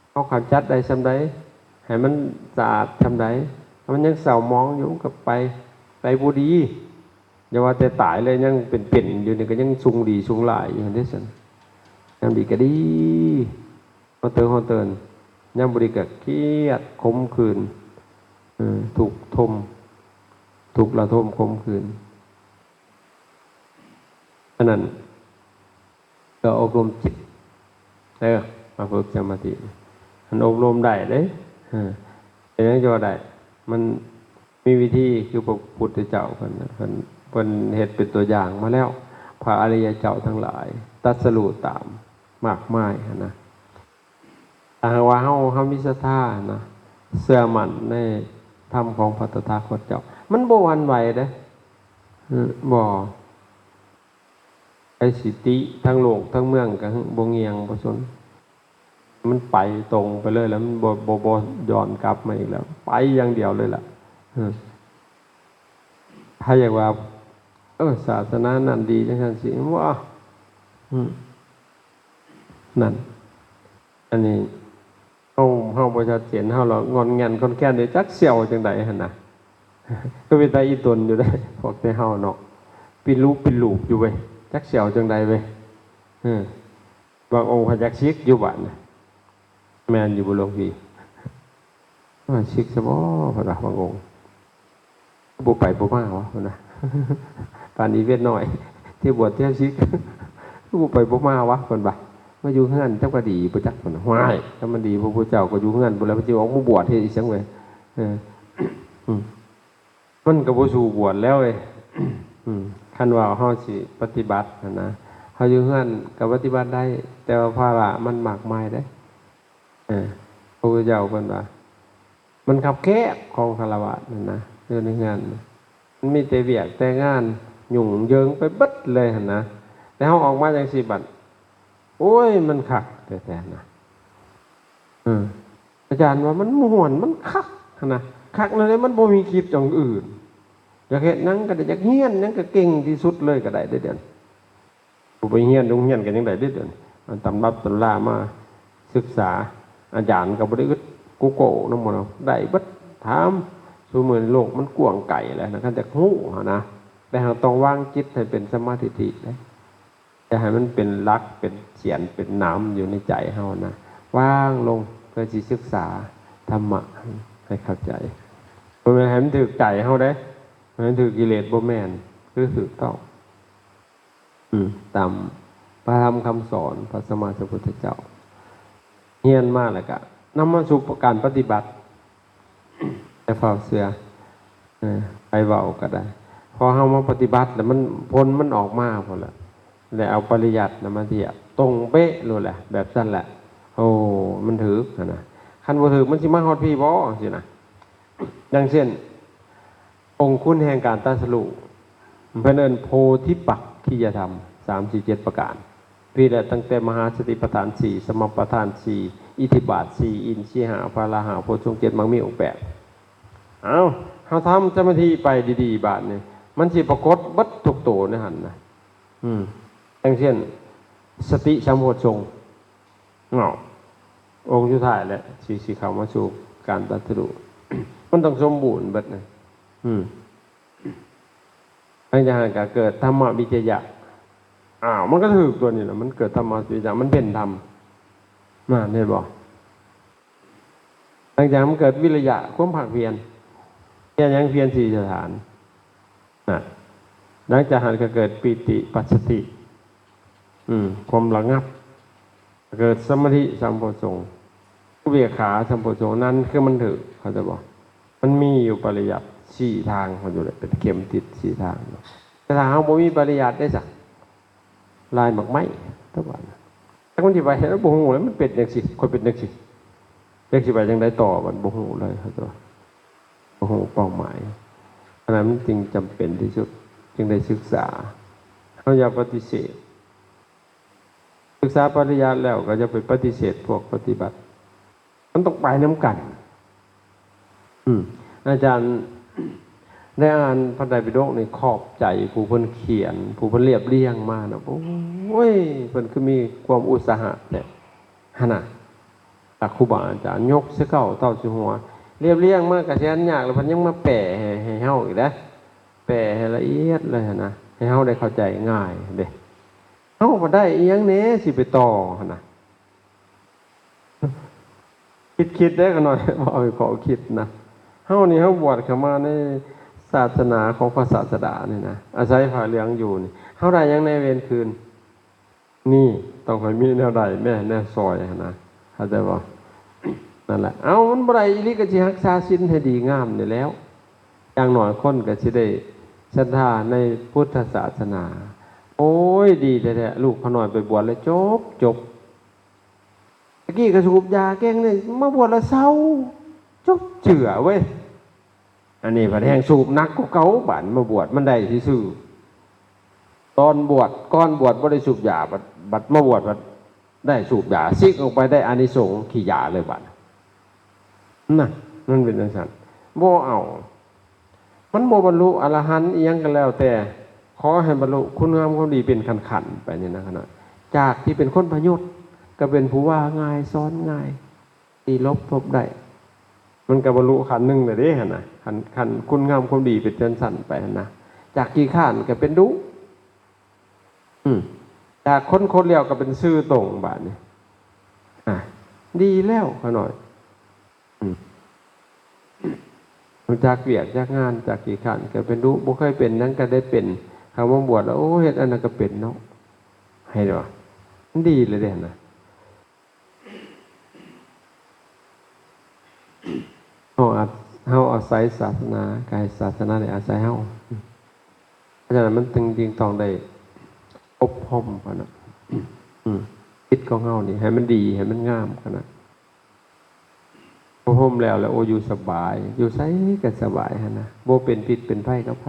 เขาขจัดได้ซำใดให้มันสะอาดซำใดมันยังเศร้ามองอยู่กับไปบ่ดีอย่าว่าแต่ตายเลยยังเป็นอยู่นี่ก็ยังสุงดีสุงหลายอย่างนี้ซั่นยามดีก็ดีเฮาเตือนยามบ่ดีก็เครียดขมขื่นถูกทม ทุกข์ระทมคมคืนอันนั้นก็อบรมจิตมาฝึกสมาธิมันอบรมได้เด้เป็นยังจะได้มันมีวิธีคือพระพุทธเจ้าเพิ่นเฮ็ดเป็นตัวอย่างมาแล้วพระอริยเจ้าทั้งหลายตรัสรู้ตามมากมายนะถ้าหากว่าเฮามีศรัทธานะเชื่อมั่นในธรรมของพระตถาคตเจ้ามันบ่หวั่นไหวเด้บ่ไอ้สิติทั้งโลกทั้งเมืองก็บ่เงียงบ่สนมันไปตรงไปเลยแล้วมันบ่ย้อนกลับมาอีกแล้วไปอย่างเดียวเลยล่ะถ้าอยากว่าศาสนานั้นดีจังซั่นสิว่านั่นอันนี้เฮาบ่ชัดเจนเฮาเรางอนแงนคนแก่นได้จักเสี่ยวจังได๋หั่นน่ะก็เป็นตาอีตนอยู่ได้พวกแต่เฮาเนาะปิลูกอยู่เว้ยจักเสี่ยวจังได๋เว้ยบางองค์พยักชิกอยู่บ้านน่ะแม่นอยู่บ่หลวงพี่ว่าชิกซะบ่พระบางองค์บ่ไปบ่มาวะพุ่นน่ะปานนี้เวทน้อยที่บวชเที่ยวชิกบ่ไปบ่มาวะเพิ่นว่ามาอยู่เฮือนจักว่าดีบ่จักเพิ่นฮ้ายถ้ามันดีพระพุทธเจ้าก็อยู่เฮือนบ่แล้วสิออกมาบวชเฮ็ดอีจังเว้ยมันก็บ่สู่บวชแล้วเว้ยคันว่าเฮาสิปฏิบัตินะเฮาอยู่เฮือนก็ปฏิบัติได้แต่ว่าภาระมันมากมายเด้พระพุทธเจ้าเพิ่นว่ามันคับแคบของฆราวาสนั่นนะอยู่ในงานมันมีแต่เวียกแต่งานยุ่งเหยิงไปเบิดเลยหั่นนะแต่เฮาออกมาจังซี่บัดโอ้ยมันคักแต่นะอาจารย์ว่ามันม่วนมันคักนะคักนั่นเลยมันบ่มีคิดอย่างอื่นอยากเฮ็ดหนังก็ได้อยากเฮียนหนังก็เก่งที่สุดเลยก็ได้เด้อผู้ไปเฮียนโรงเรียนก็ยังได้เด้อมันตำรับตำรามาศึกษาอาจารย์ก็บ่ได้อึดกูโก้นำบ่เนาะได้เบิดถามซุมื้อโลกมันกว้างไกลแล้วนะคันจักฮู้นะแต่เราต้องวางจิตให้เป็นสมาธิได้จะให้มันเป็นหลักเป็นเสียนเป็นน้ำอยู่ในใจเฮานะวางลงเพื่อสิศึกษาธรรมะให้เข้าใจบ่แม่นให้มันถูกใจเฮาเด้มันถูกกิเลสบ่แม่นคือถูกต้องตามพระธรรมคำสอนพระสัมมาสัมพุทธเจ้าเฮียนมาแล้วก็นำมาสู่การปฏิบัติแต่เฝ้าเสือไปเว้าก็ได้พอเฮามาปฏิบัติแล้วมันผลมันออกมาพุ่นล่ะแล้วเอาปริยัติมาเทียบตรงเป๊ะโลดแหละแบบนั้นแหละโอ้มันถูกนะคันบ่ถูกมันสิมาฮอดพี่บ่สินะดังเช่นองค์คุณแห่งการตรัสรู้เพิ่นเอิ้นโพธิปักขิยธรรม37ประการพี่แหละตั้งแต่มหาสติปัฏฐาน4สมปัฏฐาน4อิทธิบาท4อินทรีย์5พาราหะโพชฌงค์7มรรคมีองค์8เอาเฮาทำสมาธิไปดีๆบาดนี้มันสิปรากฏเบิดทุกโตในหั่นน่ะอย่างเช่นสติสัมโพชฌงค์องค์สุดท้ายแหละสิเข้ามาสู่การตรัสรู้มันต้องสมบูรณ์เบิดนะหลังจากนั้นก็เกิดธรรมวิจยะมันก็ถูกตัวนี้แหละมันเกิดธรรมวิจยะมันเป็นธรรมเห็นบ่หลังจากมันเกิดวิริยะความภาคเพียรยังเพียรสี่สถานหลังจากนั้นก็เกิดปิติปัสสติความระงับเกิดสมาธิสัมโพชฌงค์อุเบกขาสัมโพชฌงค์นั้นคือมันถูกเขาจะบอกมันมีอยู่ปริยัติ4ทางเขาอยู่เลยเป็นเข็มติด4ทางแต่ถ้าเฮาบ่มีปริยัติได้จ้ะลายหมักไม้ทุกวันถ้าคนที่ไปเห็นแล้วบ่ฮู้แล้วมันเป็นจังซี่คนเป็นจังซี่จังสิไปจังได๋ต่อมันบ่ฮู้เลยเขาตัวบ่ฮู้เป้าหมายอันนั้นมันจึงจำเป็นที่สุดจึงได้ศึกษาเฮาอย่าปฏิเสธศึกษาปริยัติแล้วก็จะไปปฏิเสธพวกปฏิบัติมันต้องไปนำกันอาจารย์ได้อ่านพระไตรปิฎกนี่ขอบใจผู้เพิ่นเขียนผู้เพิ่นเรียบเรียงมานะโอ้ยเพิ่นคือมีความอุตสาหะเนี่ยหั่นน่ะจากครูบาอาจารย์ยกเสเก้าเต้าสิหัวเรียบเรียงมากก็แสนยากแล้วเพิ่นยังมาแปลให้เฮาอีกนะแปลให้ละเอียดเลยหั่นน่ะให้เฮาได้เข้าใจง่ายเด้เฮาบ่ได้อีหยังแหน่สิไปต่อหั่นน่ะคิดได้ก็หน่อยบ่เอาขอคิดนะเฮานี่เฮาบวชเข้ามาใน ศาสนาของพระศาสดาเนี่ยนะอาศัยผ้าเหลืองอยู่นี่เท่าใดยังในเวรคืนนี่ต้องให้มีแนวใดแม่แนวซอยนะเข้าใจบ่นั่นแหละเอามันบ่ได้อีหลีก็สิรักษาศีลให้ดีงามนี่แล้วอย่างน้อยคนก็สิได้ศรัทธาในพุทธศาสนาโอ้ยดีแท้ๆลูกพอน้อยไปบวชแล้วจบตะกี้ก็สูบยาแกล้งนี่มาบวชแล้วเศร้าจบเจือเว้ยอันนี้พระแห่งสูบนักกว่าเก่าบัดมาบวชมันได้ซื่อตอนบวชก่อนบวชบ่ได้สูบยาบัดมาบวชบัดได้สูบยาซิกออกไปได้อานิสงส์ขี้ยาเลยบัดน่ะมันเป็นจังซั่นบ่เอามันบ่บรรลุอรหันต์อีหยังก็แล้วแต่ขอให้บรรลุคุณงามความดีเป็นขันๆไปนี่นะขนาดจากที่เป็นคนพยุตก็เป็นผู้ว่าง่ายสอนง่ายตีลบทบได้มันก็บรรลุขันหนึ่งเลยเด้หั่นน่ะขันคุณงามความดีเป็นจังซั่นไปหั่นนะจากขี้ข้านก็เป็นดุจากคนเลี้ยวก็เป็นซื่อตรงบาดนี้ดีแล้วขน่อยจากเวียกจากงานจากขี้ข้านก็เป็นดุบ่เคยเป็นนั้นก็ได้เป็นคำว่าบวชแล้วโอ้เฮ็ดอันนั้นก็เป็นเนาะให้ดอกมันดีเลยเด้นะเฮาอาศัยศาสนากายศาสนาได้อาศัยเฮาเพราะฉะนั้นมันจริงๆต้องได้อบรมกันนะคิดของเฮานี่ให้มันดีให้มันงามกันนะอบรมแล้วโอ้อยู่สบายอยู่ไสก็สบายหั่นนะบ่เป็นพิษเป็นภัยกับไผ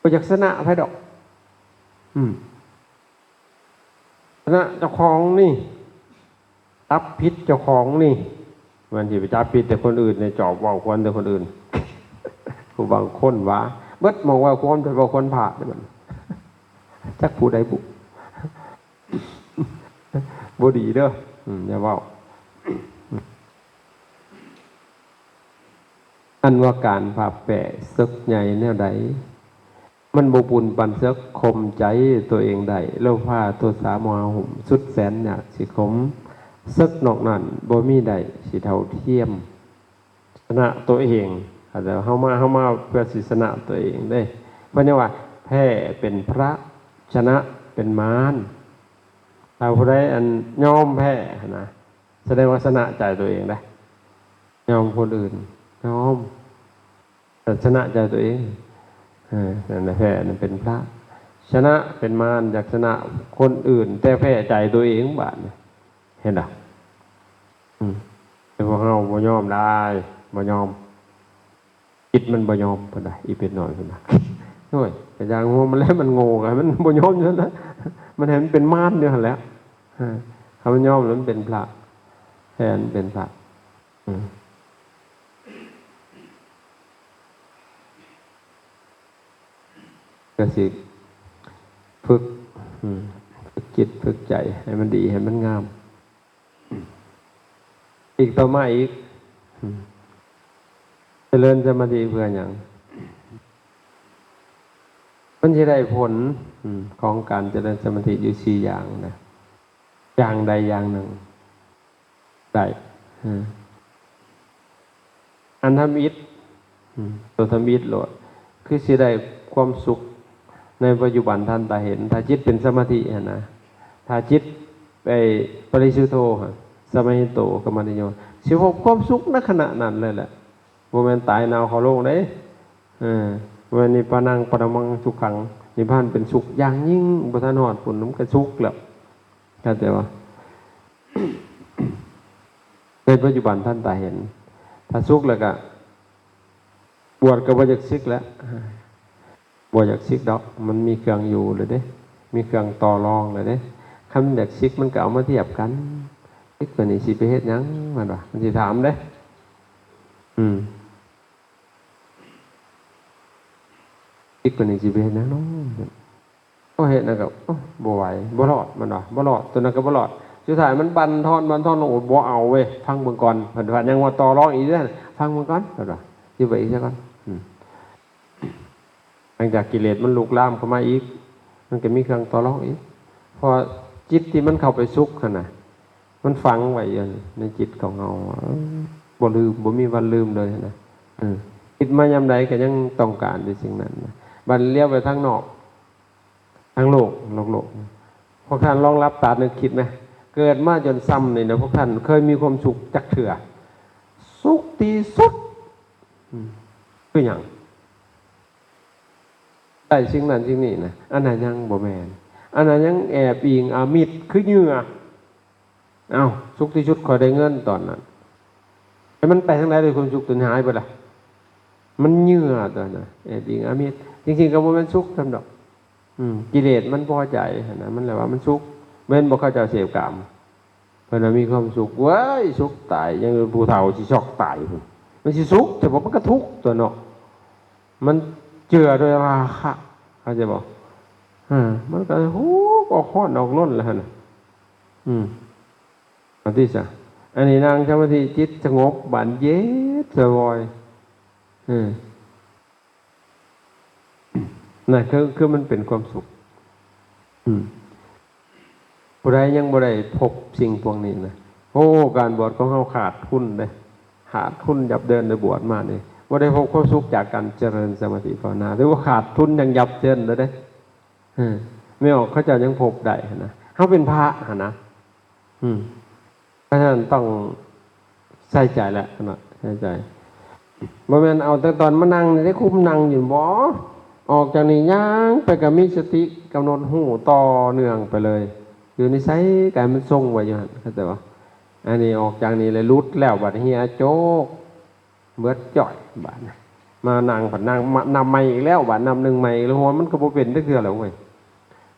บ่อยากชนะไผดอกชนะเจ้าของนี่รับพิษเจ้าของนี่มันสิไปจับพิษแต่คนอื่นในจอบเว้าควรแต่คนอื่นผู้บางคนว่าเบิดมองว่าความแต่ว่าคนผ่าเนี่ยมันจักผู้ใดบุบ่ดีเด้ออย่าเว้าอันว่าการผ่าแปะซึกใหญ่แนวใดมันบ่บุญปันซึกคมใจตัวเองได้แล้วผ้าตัวสามหห่มสุดแสนหนักสิคมซึกนอกนั้นบ่มีใดสิเท่าเทียมชนะตัวเองแต่เฮามาเพื่อสิชนะตัวเองได้เพราะว่าแพ้เป็นพระชนะเป็นมารเราผู้ใดอันยอมแพ้นะแสดงว่าชนะใจตัวเองได้ยอมคนอื่นยอมแต่ชนะใจตัวเองนั่นแหละแพ้นั่นเป็นพระชนะเป็นมารอยากชนะคนอื่นแต่แพ้ใจตัวเองบาดเห็นหรอแต่พวกเราบ่ยอมได้บ่ยอมจิตมันบ่ยอมปานใดอีเป็นหน่อยพุ่นน่ะโอ้ยแต่อย่างงูมันแล้วมันโง่กันมันบ่ยอมอยู่นะมันเห็นเป็นมารอยู่หั่นแหละถ้ามันยอมแล้วมันเป็นพระแทนเป็นพระก็สิฝึกจิตฝึกใจให้มันดีให้มันงามอีกต่อมาอีกเจริญสมาธิเพื่ออย่างมันจะได้ผลของการเจริญสมาธิอยู่4อย่างนะอย่างใดอย่างหนึ่งได้อันทมิตรตัวทมิตรโลดคือสิได้ความสุขในปัจจุบันท่านตาเห็นถ้าจิตเป็นสมาธินะถ้าจิตไปปริสุทโธสมัยโตกรรมนิโยสิพบความสุขณขณะนั้นเลยแหละโมเมนต์ตายนาวเขาโลกได้วันนี้ปานังปรมังสุขขังนิพพานเป็นสุขอย่างยิ่งบุทานหอดผลน้ำกระสุกแล้วเข้าใจว่า ในปัจจุบันท่านตาเห็นถ้าสุขแล้วก็บวชก็บ่อยากซึกแล้วบ่อยากซึกดอกมันมีเครื่องอยู่เลยเด้มีเครื่องต่อรองเลยเด้คำอยากซึกมันก็เอามาเทียบกันซึกตัวนี้สิไปเฮ็ดหยังมันว่ามันสิถามเด้ซึกตัวนี้สิไปเฮ็ดหยังน้องก็เฮ็ดนะก็บ่ไหวบ่รอดมันว่าบ่รอดตัวนั้นก็บ่รอดสุดท้ายมันบันทอนลงบ่เอาเว้ยฟังเบิ่งก่อนเพิ่นว่ายังว่าต่อรองอีกเด้อฟังเบิ่งก่อนเพิ่นว่าสิไปอีกซะก่อนหลังจากกิเลสมันลุกลามเข้ามาอีกมันก็มีเครื่องต่อรองอีกพอจิตที่มันเข้าไปซุกขนาดมันฝังไว้อยู่ในจิตของเราบ่ลืมบ่มีวันลืมเลยนะ คิดมายามใดก็ยังต้องการในสิ่งนั้นนะบัดเลี้ยวไปทางนอกทางโลกพวกท่านลองรับตานึกคิดไหมเกิดมาจนซ้ำนี่นะพวกท่านเคยมีความสุขจักเถื่อสุขที่สุดคืออย่างได้สิ่งนั้นสิ่งนี้นะอันนั้นยังบ่แมนอันนั้นยังแอบอิงอามิตรคือเหงื่อเอาสุขที่สุดคอยได้เงินตอนนั้นไอ้มันไปทางไหนเลยความสุขตัวหายไปละมันเหงื่อตัวน่ะแอบอิงอามิตรจริงๆก็บ่แม่นสุขทำดอกกิเลสมันพอใจนะมันแหละว่ามันสุขเว้นบ่เข้าใจเสพกามเพิ่นมีความสุขเว้ยสุขตายยังผู้เฒ่าสิช็อกตายพุ่นมันสิสุขแต่ว่ามันก็ทุกข์ตัวเนาะมันเจือด้วยราคะเข้าใจบ่มันก็โอ้ก็ฮ้อนออกล้นแล้วน่ะอันที่ซะอันนี้นั่งสมาธิจิตสงบบานเย็นสบายนั่นคือมันเป็นความสุขผู้ใดยังบ่ได้พบสิ่งพวกนี้นะโอ้การบวชของเขาขาดทุนเลยขาดทุนยับเดินในบวชมาเนี่ยบ่ได้พบความสุขจากการเจริญสมาธิภาวนาหรือว่าขาดทุนยังยับเยินเลยเด้ไม่ออกเขาจะยังพบได้นะเขาเป็นพระนะเพราะฉะนั้นต้องใส่ใจแหละนะใส่ใจบ่แม่นเอาแต่ตอนมานั่งได้คุ้มนั่งอยู่บ่ออกจากนี้ย่างไปกับมีสติกำหนดหูต่อเนื่องไปเลยอยู่ในไซกายมันทรงไว้อยู่หั่นเข้าใจบ่อันนี้ออกจากนี้เลยรุดแล้วบัดเฮียโจกเบิดจ่อยบัดมานั่งผัดนั่งนำใหม่อีกแล้วบัดนำหนึ่งใหม่แล้วหัวมันก็บ่เป็นจักเทื่อแล้วเว้ย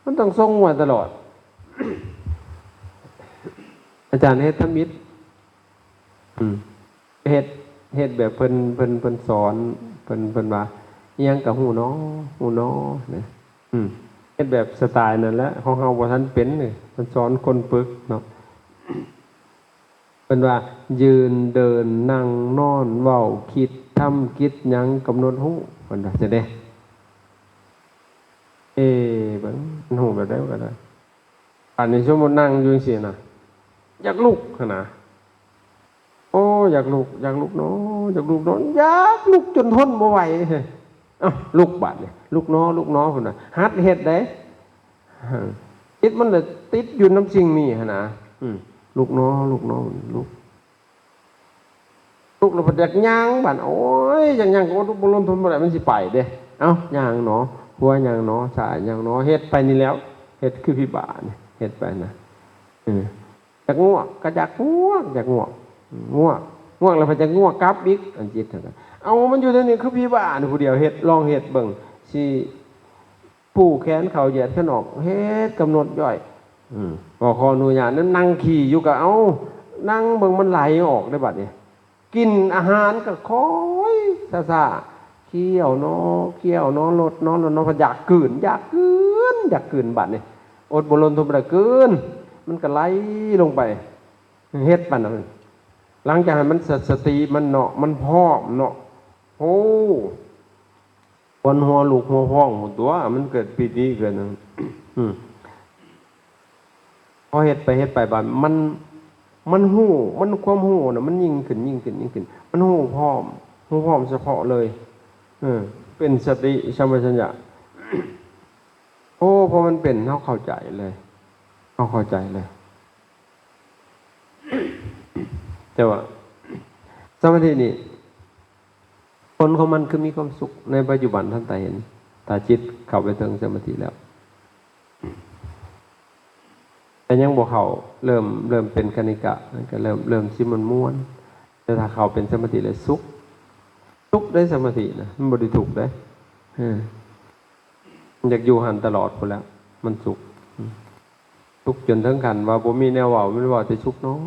มันต้องทรงไว้ตลอด อาจารย์เฮ็ดธรรมิตรเฮ็ดแบบเพิ่นสอนเพิ่นว่าอิหยังกับหูน้อนะเฮ็ดแบบสไตล์นั่นแหละของเฮาบ่ทันเป็นนี่มันสอนคนปึกเนาะเพิ่นว่ายืนเดินนั่งนอนเว้าคิดทำคิดหยังกำหนดฮู้เพิ่นว่าจะได้เบิ่งมันฮู้แบบใดก็ได้อันนี้สมมุตินั่งอยู่จังซี่น่ะอยากลุกหั่นน่ะโอ้อยากลุกเนาะอยากลุกเนาะอยากลุกจนทนบ่ไหวเอ้าลุกบัดนี่ลุกเนาะพุ่นน่ะหัดเฮ็ดได้จิตมันน่ะติดอยู่น้ำสิ่งนี้หั่นน่ะลุกเนาะลุกแล้วพออยากย่างบัดโอ้ยย่างก็บ่ล้นทนบ่ได้มันสิไปเด้เอ้าย่างเนาะหัวย่างเนาะสายย่างเนาะเฮ็ดไปนี่แล้วเฮ็ดคือพี่บ้านี่เฮ็ดไปนะอยากง่วงก็อยากง่วงแล้วพอจะง่วงกลับอีกอันจิตเท่านั้นเอามันอยู่ในนี้คือพี่บ้านี่ผู้เดียวเฮ็ดลองเฮ็ดเบิ่งสิปูแขนเข่าเหยียดขึ้นออกเฮ็ดกำหนดย่อยขออนุญาตนั้นนั่งขี่อยู่ก็เอานั่งเบิ่งมันไหลออกได้บัดนี้กินอาหารก็ค่อยซ่าๆเคี้ยวเนาะลดเนาะพออยากกลืนบัดนี้อดบ่ลนทุบได้กลืนมันก็ไหลลงไปเฮ็ดปานนั้นหลังจากนั้นมันสติมันเนาะมันพร้อมเนาะโอ้คนหัวลูกหัวพ้องตัวมันเกิดปีนี้เกิดนึงพอเฮ็ดไปบัดมันหู้มันความหู้น่ะมันยิ่งขึ้นมันหู้พร้อมเฉพาะเลยเป็นสติสัมปชัญญะโอ้พอมันเป็นเฮาเข้าใจเลยแต่ว่าสมาธินี่ผลของมันคือมีความสุขในปัจจุบันท่านตาเห็นตาจิตเข้าไปถึงสมาธิแล้วแต่ยังบ่เข้าเริ่มเป็นคณิกะก็เริ่มสิมันม้วนแต่ถ้าเข้าเป็นสมาธิเลยสุขได้สมาธินะมันบ่ได้ทุกข์ได้มันอยากอยู่หันตลอดพุ่นแล้วมันสุขทุกจนทั้งกันว่าบ่มีแนวเว้ามันว่าแต่สุขเนาะ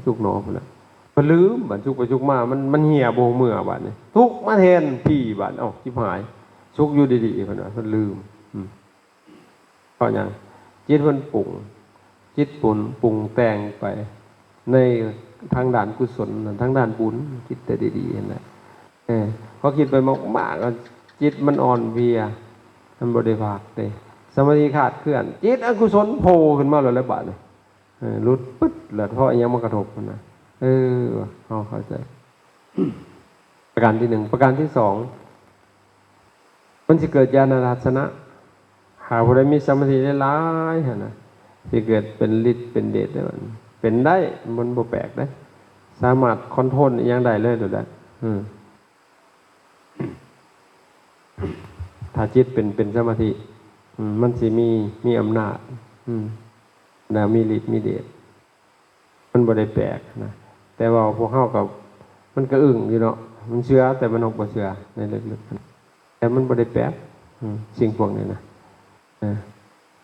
พุ่นน่ะมันลืมบัดสุขไปสุขมามันเหี่ยบ่เมื่อบัดนี้ทุกมาแทนพี่บัดเอ้าชิบหายสุขอยู่ดีๆพุ่นน่ะมันลืมเพราะหยังจิตมันปรุงแต่งไปในทางด้านกุศลทางด้านบุญคิดแต่ดีๆนั่นแหละพอคิดไปมากๆจิตมันอ่อนเพลียมันบ่ได้ภาคเด้สมาธิขาดเคลื่อนจิตอกุศลโผล่ขึ้นมาแล้วบาดนี่หลุดปึ๊ดแล้วเพราะยังมากระทบมันนะเข้าใจ ประการที่หนึ่งประการที่สองมันจะเกิดญาณทัศนะหากผู้ใดมีสมาธิหลายๆนะจะเกิดเป็นฤทธิ์เป็นเดชได้มันเป็นได้มันบ่แปลกได้สามารถคอนโทรลอย่างใดเลยดูได้ถ้าจิตเป็นสมาธิมันสิมีอำนาจนะมีฤทธิ์มีเดชมันบ่ได้แปลกนะแต่ว่าพวกเฮากับมันก็อึ้งอยู่เนาะมันเชื่อแต่มันออกบ่เชื่อในลึกๆแต่มันบ่ได้แปลกสิ่งพวกนี้นะ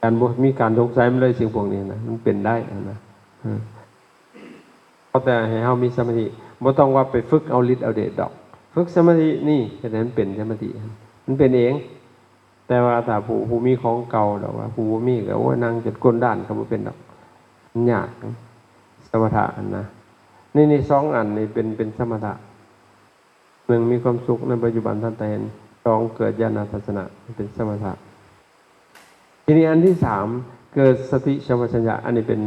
การบ่มีการสงสัยมันเลยสิ่งพวกนี้นะมันเป็นได้นะเพราะแต่ให้เฮามีสมาธิบ่ต้องว่าไปฝึกเอาฤทธิ์เอาเดชดอกฝึกสมาธินี่แค่นั้นเป็นสมาธิมันเป็นเองแต่ว่าถ้าผู้มีของเก่าดอกว่าผู้บ่มีก็ว่านั่งจนก้นด้านก็บ่เป็นดอกมันยากสมถะนะนี่สองอันนี่เป็นสมถะหนึ่งมีความสุขในปัจจุบันทันตาเห็นสองเกิดญาณทัศนะเป็นสมถะทีนี้อันที่สามเกิดสติสัมปชัญญะอันนี้เป็น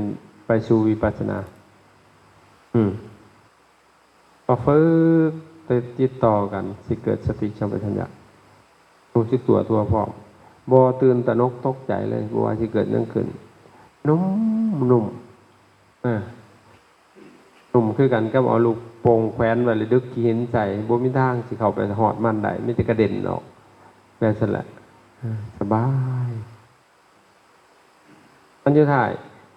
ไปสู่วิปัสสนาพอฝึกติดต่อกันสิเกิดสติสัมปชัญญะรู้สึกตัวพร้อมบ่ตื่นตระหนกตกใจเลยบ่ว่าสิเกิดเรื่องขึ้นนุ่มคือกันก็เอาลูกโป่งแขวนไว้เลยดึกขี้หินใส่บ่มีทางสิเข้าไปหอดมันได้มีแต่กระเด็นออกแบบนั้นแหละสบายอันสุดท้าย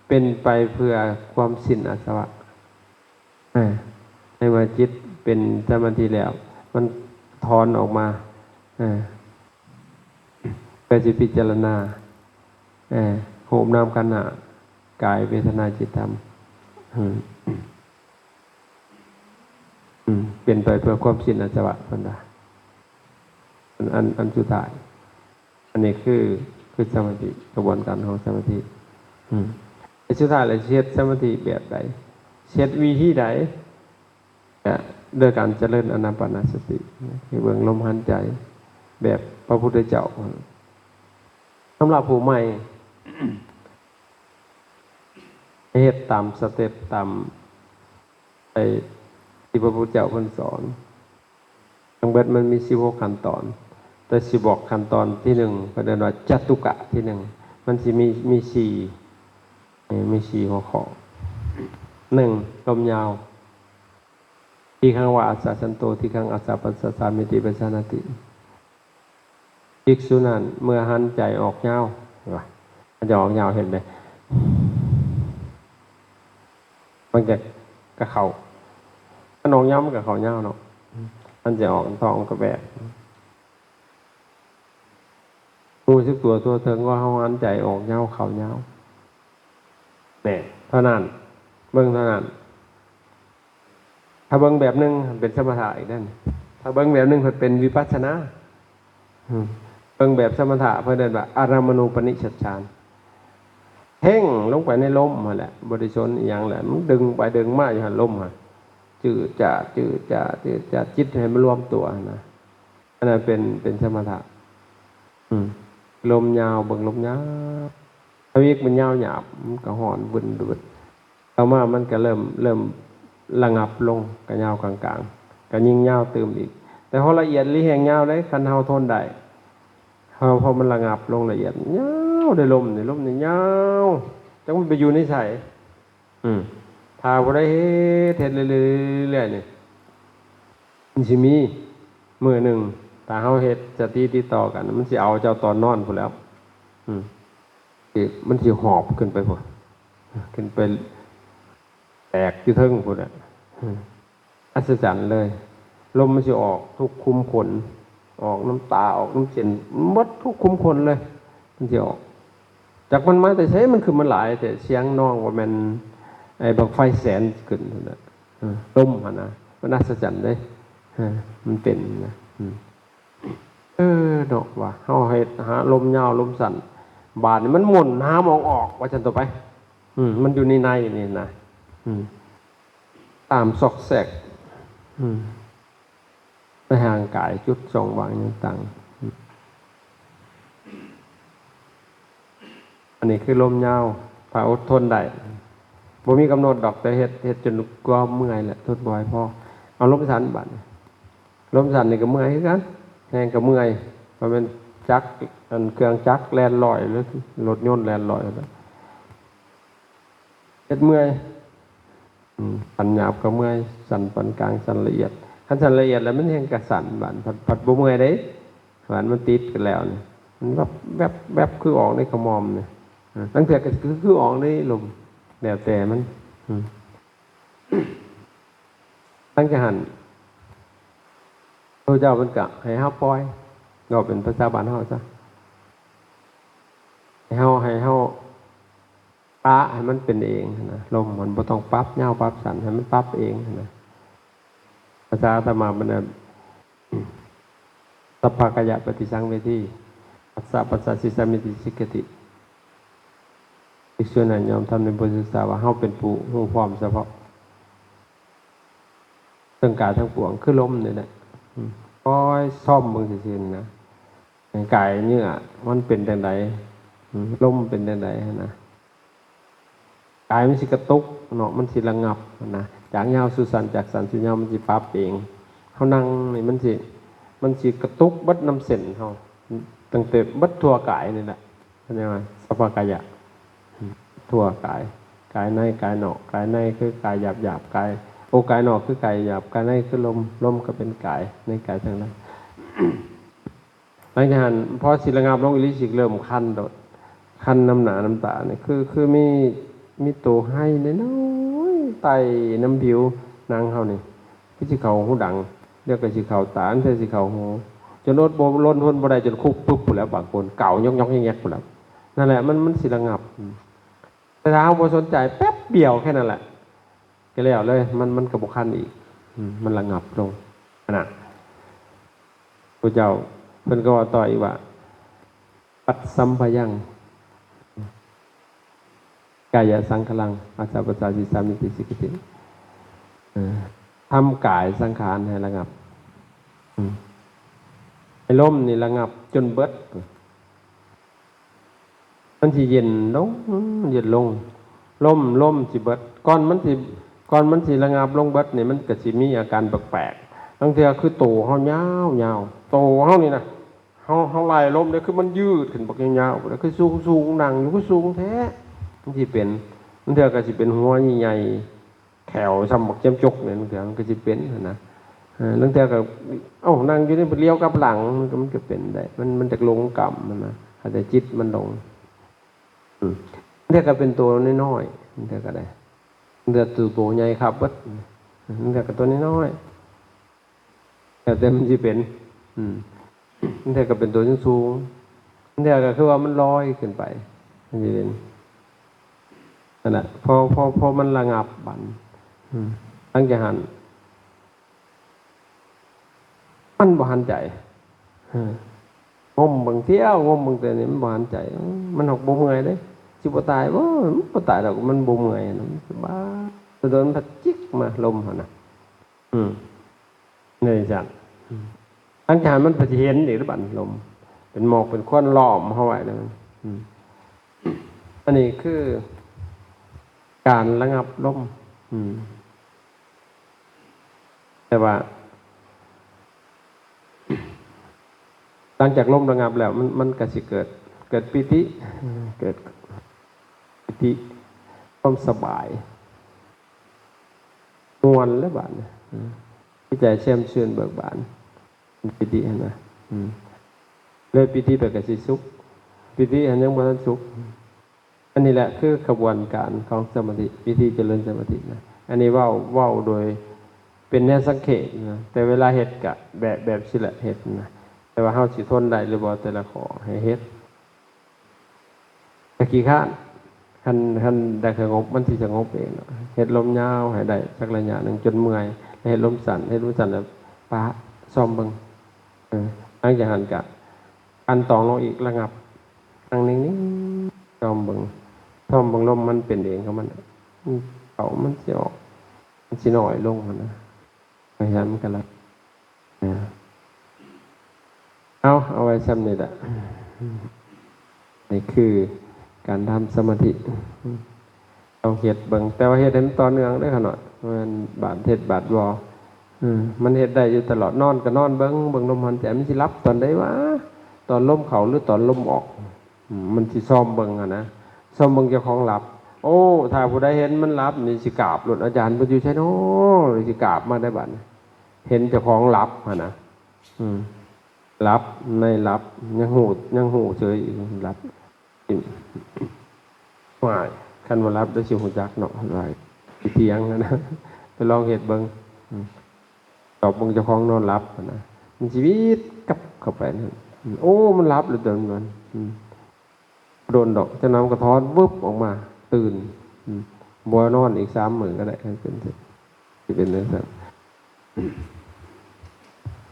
เป็นไปเพื่อความสิ้นอาสวะในเมื่อจิตเป็นสมาธิแล้วมันถอนออกมาเพื่อจะพิจารณาโหมนามขันธ์ห้ากายเวทนาจิตธรรมเป็นไปเพื่อความสิ้นอาสวะคนใดอันสุดท้ายอันนี้คือสมาธิกระบวนการของสมาธิอันสุดท้ายเลยเช็ดสมาธิแบบใดเช็ดวิธีใดโดยการเจริญอานาปานสติคือเบิ่งลมหายใจแบบพระพุทธเจ้าสำหรับผู้ใหม่เฮ็ดตามสเต็ปตามไอ้ที่พระพุทธเจ้าเพิ่นสอนทั้งเบิดมันมี16ขั้นตอนแต่สิบอกขั้นตอนที่1ก็เรียกว่าจัตุกะที่1มันสิมี4หัวข้อ1ลมยาวที่ข้างว่าอัสสะสันโตที่ข้างอัสสะปัสสะสามิติปัสสนาติภิกษุนั้นเมื่อหันใจออกยาวมันจะออกยาวเห็นไหมมันจะกระเข่าถ้าน้องย้ำกับเขายาวเนาะมันจะออกท้องกระแบกรู้สึกตัวเทิงว่าเขาหันใจออกยาวเข่ายาวเนี่ยเท่านั้นเบิ่งเท่านั้นถ้าเบิ่งแบบนึงเป็นสมถะอีกนั่นถ้าเบิ่งแบบนึงเป็นวิปัสสนาเบิ่งแบบสมถะเพื่อเดินแบบอารามณูปนิชฌานเพ่งลงไปในลมมาแหละบริสุทธิ์อย่างแหละมันดึงไปดึงมาอยู่หันลมฮะจืดจ่าจิตให้มันรวมตัวนะอันนั้นเป็นสมถะลมยาวเบิ่งลมยาวทวีกมันยาวหยาบมันก็ห่อนบึนดุดต่อมามันก็เริ่มระงับลงก็ยาวกลางๆก็ยิ่งยาวเติมอีกแต่พอละเอียดลิแหงยาวได้คันเฮาทนได้พอมันระงับลงละเอียดยาวได้ลมนี่ยาวจังมันไปอยู่ในใส่ถ้าบ่ได้เฮ็ดเรื่อยๆนี่มันสิมีมื้อหนึงถ้าเฮาเฮ็ดสติติดต่อกันมันสิเอาเจ้าตอนนอนพุ่นแล้วมันสิหอบขึ้นไปพุ่นขึ้นไปแตกอยู่เทิงพุ่นอัศจรรย์เลยลมมันสิออกทุกคุมขนออกน้ำตาออกน้ำเสียนหมดทุกคุมขนเลยมันสิออกจากมันมาแต่ใช้มันคือมันหลายแต่เสียงน้องว่ามันไอ้บังไฟแสนขึ้นพุ่นน่ะลมหั่นนะมันอัศจรรย์เลยมันเป็นนะดอกว่าเฮาเฮ็ดหาลมยาวลมสั้นบาดนี่มันหมุนหามองออกว่าจังต่อไปมันอยู่ในนี่นะตามซอกแซกในห่างกายจุดส่องวางต่างอันนี้คือลมยาวถ้าอดทนได้บ่มีกำหนดดอกแต่เฮ็ดจนกลัวเมื่อยแหละทนบ่อยพอเอาลมสั้นบาด ลมสั่นนี่ก็เมื่อยคือกันแห้งก็เมื่อยเพราะมันจักรอันเครื่องจักรแล่นลอยหรือรถยนต์แล่นลอยแล้วเฮ็ดเมื่อยปันหยาบก็เมื่อยสั่นปานกลางสั่นละเอียดคันสั่นละเอียดแล้วมันแห้งกระสั่นบานผัดบ่เมื่อยเด้บานมันติดกันแล้วนี่มันแบบคือออกในขมอมนี่ตั้งแต่ก็คือออกในลมแล้วแต่มันตั้งแต่หันพระเจ้ามันกะให้เฮาปล่อยก็เป็นภาษาบ้านเฮาซะให้เฮาปะให้มันเป็นเองนะลมมันบ่ต้องปรับยาวปรับสั้นให้มันปรับเองนะภาษาอาตมามันสัพพกายะปฏิสังเวทีปัสสะสิสามิติสิกติอีกส่วนนั้นยอมทำในบทศึกษาว่าเฮาเป็นผู้รู้พร้อมเฉพาะทั้งกายทั้งปวงคือลมนี่แหละคอยซ่อมมึงซื่อๆนะกายเนื้อมันเป็นจังไดลมเป็นจังไดนะกายมันสิกระตุกเนาะมันสิระงับนะจากยาวสู่สั้นจากสั้นสู่ยาวมันสิปรับเองเฮานั่งนี่มันสิกระตุกเบิดน้ำเส้นเฮาตั้งแต่เบิดทั่วกายนี่แหละเข้าใจมั้ยสัพพกายะทั่วกายในกายนอกกายในคือกายหยาบๆกายกายนอกคือกายหยาบกายในคือลมก็เป็นกายในกายทั้งนั้นหลังจากนั้นพอสิระงับลงอิริสิกเริ่มคันโดดคันน้ำหนาน้ำตาเนี่ยคือมีตัวให้น้อยๆไตน้ำผิวนางเฮานี่คือสิเขาหูดังเรียกก็สิเขาตาอันเทสิเขาหูจนอดบ่ล้นทนบ่ได้จนคุกปุ๊บพุ่นแล้วบางคนเก่ายกๆแยกๆพุ่นแล้วนั่นแหละมันสิระงับแต่ถ้าเฮาบ่สนใจแป๊บเดียวแค่นั้นแหละก็แล้วเลยมันก็บ่คันอีกมันระงับลงน่ะพระเจ้าเพิ่นก็ว่าต่ออีกว่าปัดสัมภยังกายสังขลังอาสาปัสสะสิสามิติสิกติทำกายสังขารให้ระงับให้ลมนี่ระงับจนเบิดมันสิเย็นลงลมสิเบิดก่อนมันสิระงับลงเบิดนี่มันก็สิมีอาการแปลกๆบางเทื่อคือโตเฮายาวโตเฮานี่นะเฮาไล่ลมเนี่ยคือมันยืดขึ้นบักยาวๆแล้วคือสูงนั่งอยู่ก็สูงแท้มันสิเป็นมันเทื่อก็สิเป็นหัวใหญ่ๆแขวซ้ำบักจ้ำจกเนี่ยมันก็สิเป็นนะบางเทื่อก็นั่งอยู่นี่เลี้ยวกลับหลังมันก็เป็นได้มันจะลงกรรมมันนะแต่จิตมันลงเทื่อก็เป็นตัวน้อยๆมันเทื่อก็ได้เทื่อตัวใหญ่ครับเบิดมันเทื่อก็ตัวน้อยๆแต่มันสิเป็นมันเทื่อก็เป็นตัวสูงมันเทื่อก็คือว่ามันลอยขึ้นไปมันสิเป็นนั่นแหละพอมันระงับบันตั้งใจหันมันบ่หันใจงมบางเที่ยวงมบางแต่นี่มันบ่หันใจมันหกบ่เมื่อยเด้สิบ่ตายบ่ตายดอกมันบ่เมื่อยนะมันสบายโดนพัดจิกมาลมหั่นน่ะนี่จังตั้งใจหันมันสิเห็นอีกหรือบัดลมเป็นหมอกเป็นควันล้อมเฮาไว้นั่นอันนี้คือการระงับลมแต่ว่าหลังจากลมระงับแล้วมันก็สิเกิดปิติเกิดปิติความสบายนวลและบานที่ใจแช่มชื่นเบิกบานปิตินะเลยปิติไปกับสิสุขปิติอันยังบ่ทันสุขอันนี้แหละคือขบวนการของสมาธิวิธีเจริญสมาธินะอันนี้เว้าโดยเป็นแนวสังเกตนะแต่เวลาเฮ็ดกะแบบสิละเฮ็ดนะแต่ว่าเฮาสิทนได้หรือบ่แต่ละข้อให้เฮ็ดตะกี้ข้านคันได้สงบมันสิสงบเองเนาะเฮ็ดลมยาวให้ได้สักระยะนึงจนเมื่อยเฮ็ดลมสั้นแล้วปะซ่อมเบิ่งหลังจากนั้นก็อันตองลงอีกระงับนั่งนิ่งๆซ่อมเบิ่งลมมันเป็นเองของมันมันสิออกมันสิน้อยลงนะพยายามกันละเอาไว้ซ้ำนี่แหละนี่คือการทำสมาธิต้องเฮ็ดเบิ่งแต่ว่าเฮ็ดให้มันต่อเนื่องได้ขนาดมันบาดเทศบาดวอ มันเฮ็ดได้อยู่ตลอดนอนก็นอนเบิ่งลมหายใจมันสิรับตอนใดวะตอนลมเข้าหรือตอนลมออกมันสิซ้อมเบิ่งนะซ้อมเบิ่งเจ้าของหลับโอ้ถ้าผู้ใดเห็นมันหลับนี่สิกราบหลุดอาจารย์บ่อยู่ใช่เนาะสิกราบมาได้บัดเห็นเจ้าของหลับนะหลับในหลับยังหูเฉยหลับว่ายคันว่าหลับได้สิหูจักเนาะว่าเถียงนะไปลองเฮ็ดเบิ่งตอบเบิ่งเจ้าของนอนหลับนะมันชีวิตกับเข้าไปนั่นโอ้มันหลับเหลือเกินมันโดนดอกจะน้ำกระท้อนวึบออกมาตื่นบัวนอนอีก30,000ก็ได้เป็นที่เป็นเรื่องสัก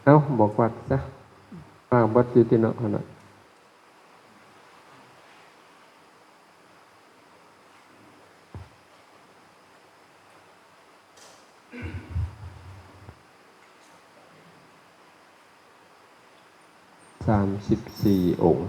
เอ้าบอกวัดซะบัดอยู่ที่เนาะขนาด34 องค์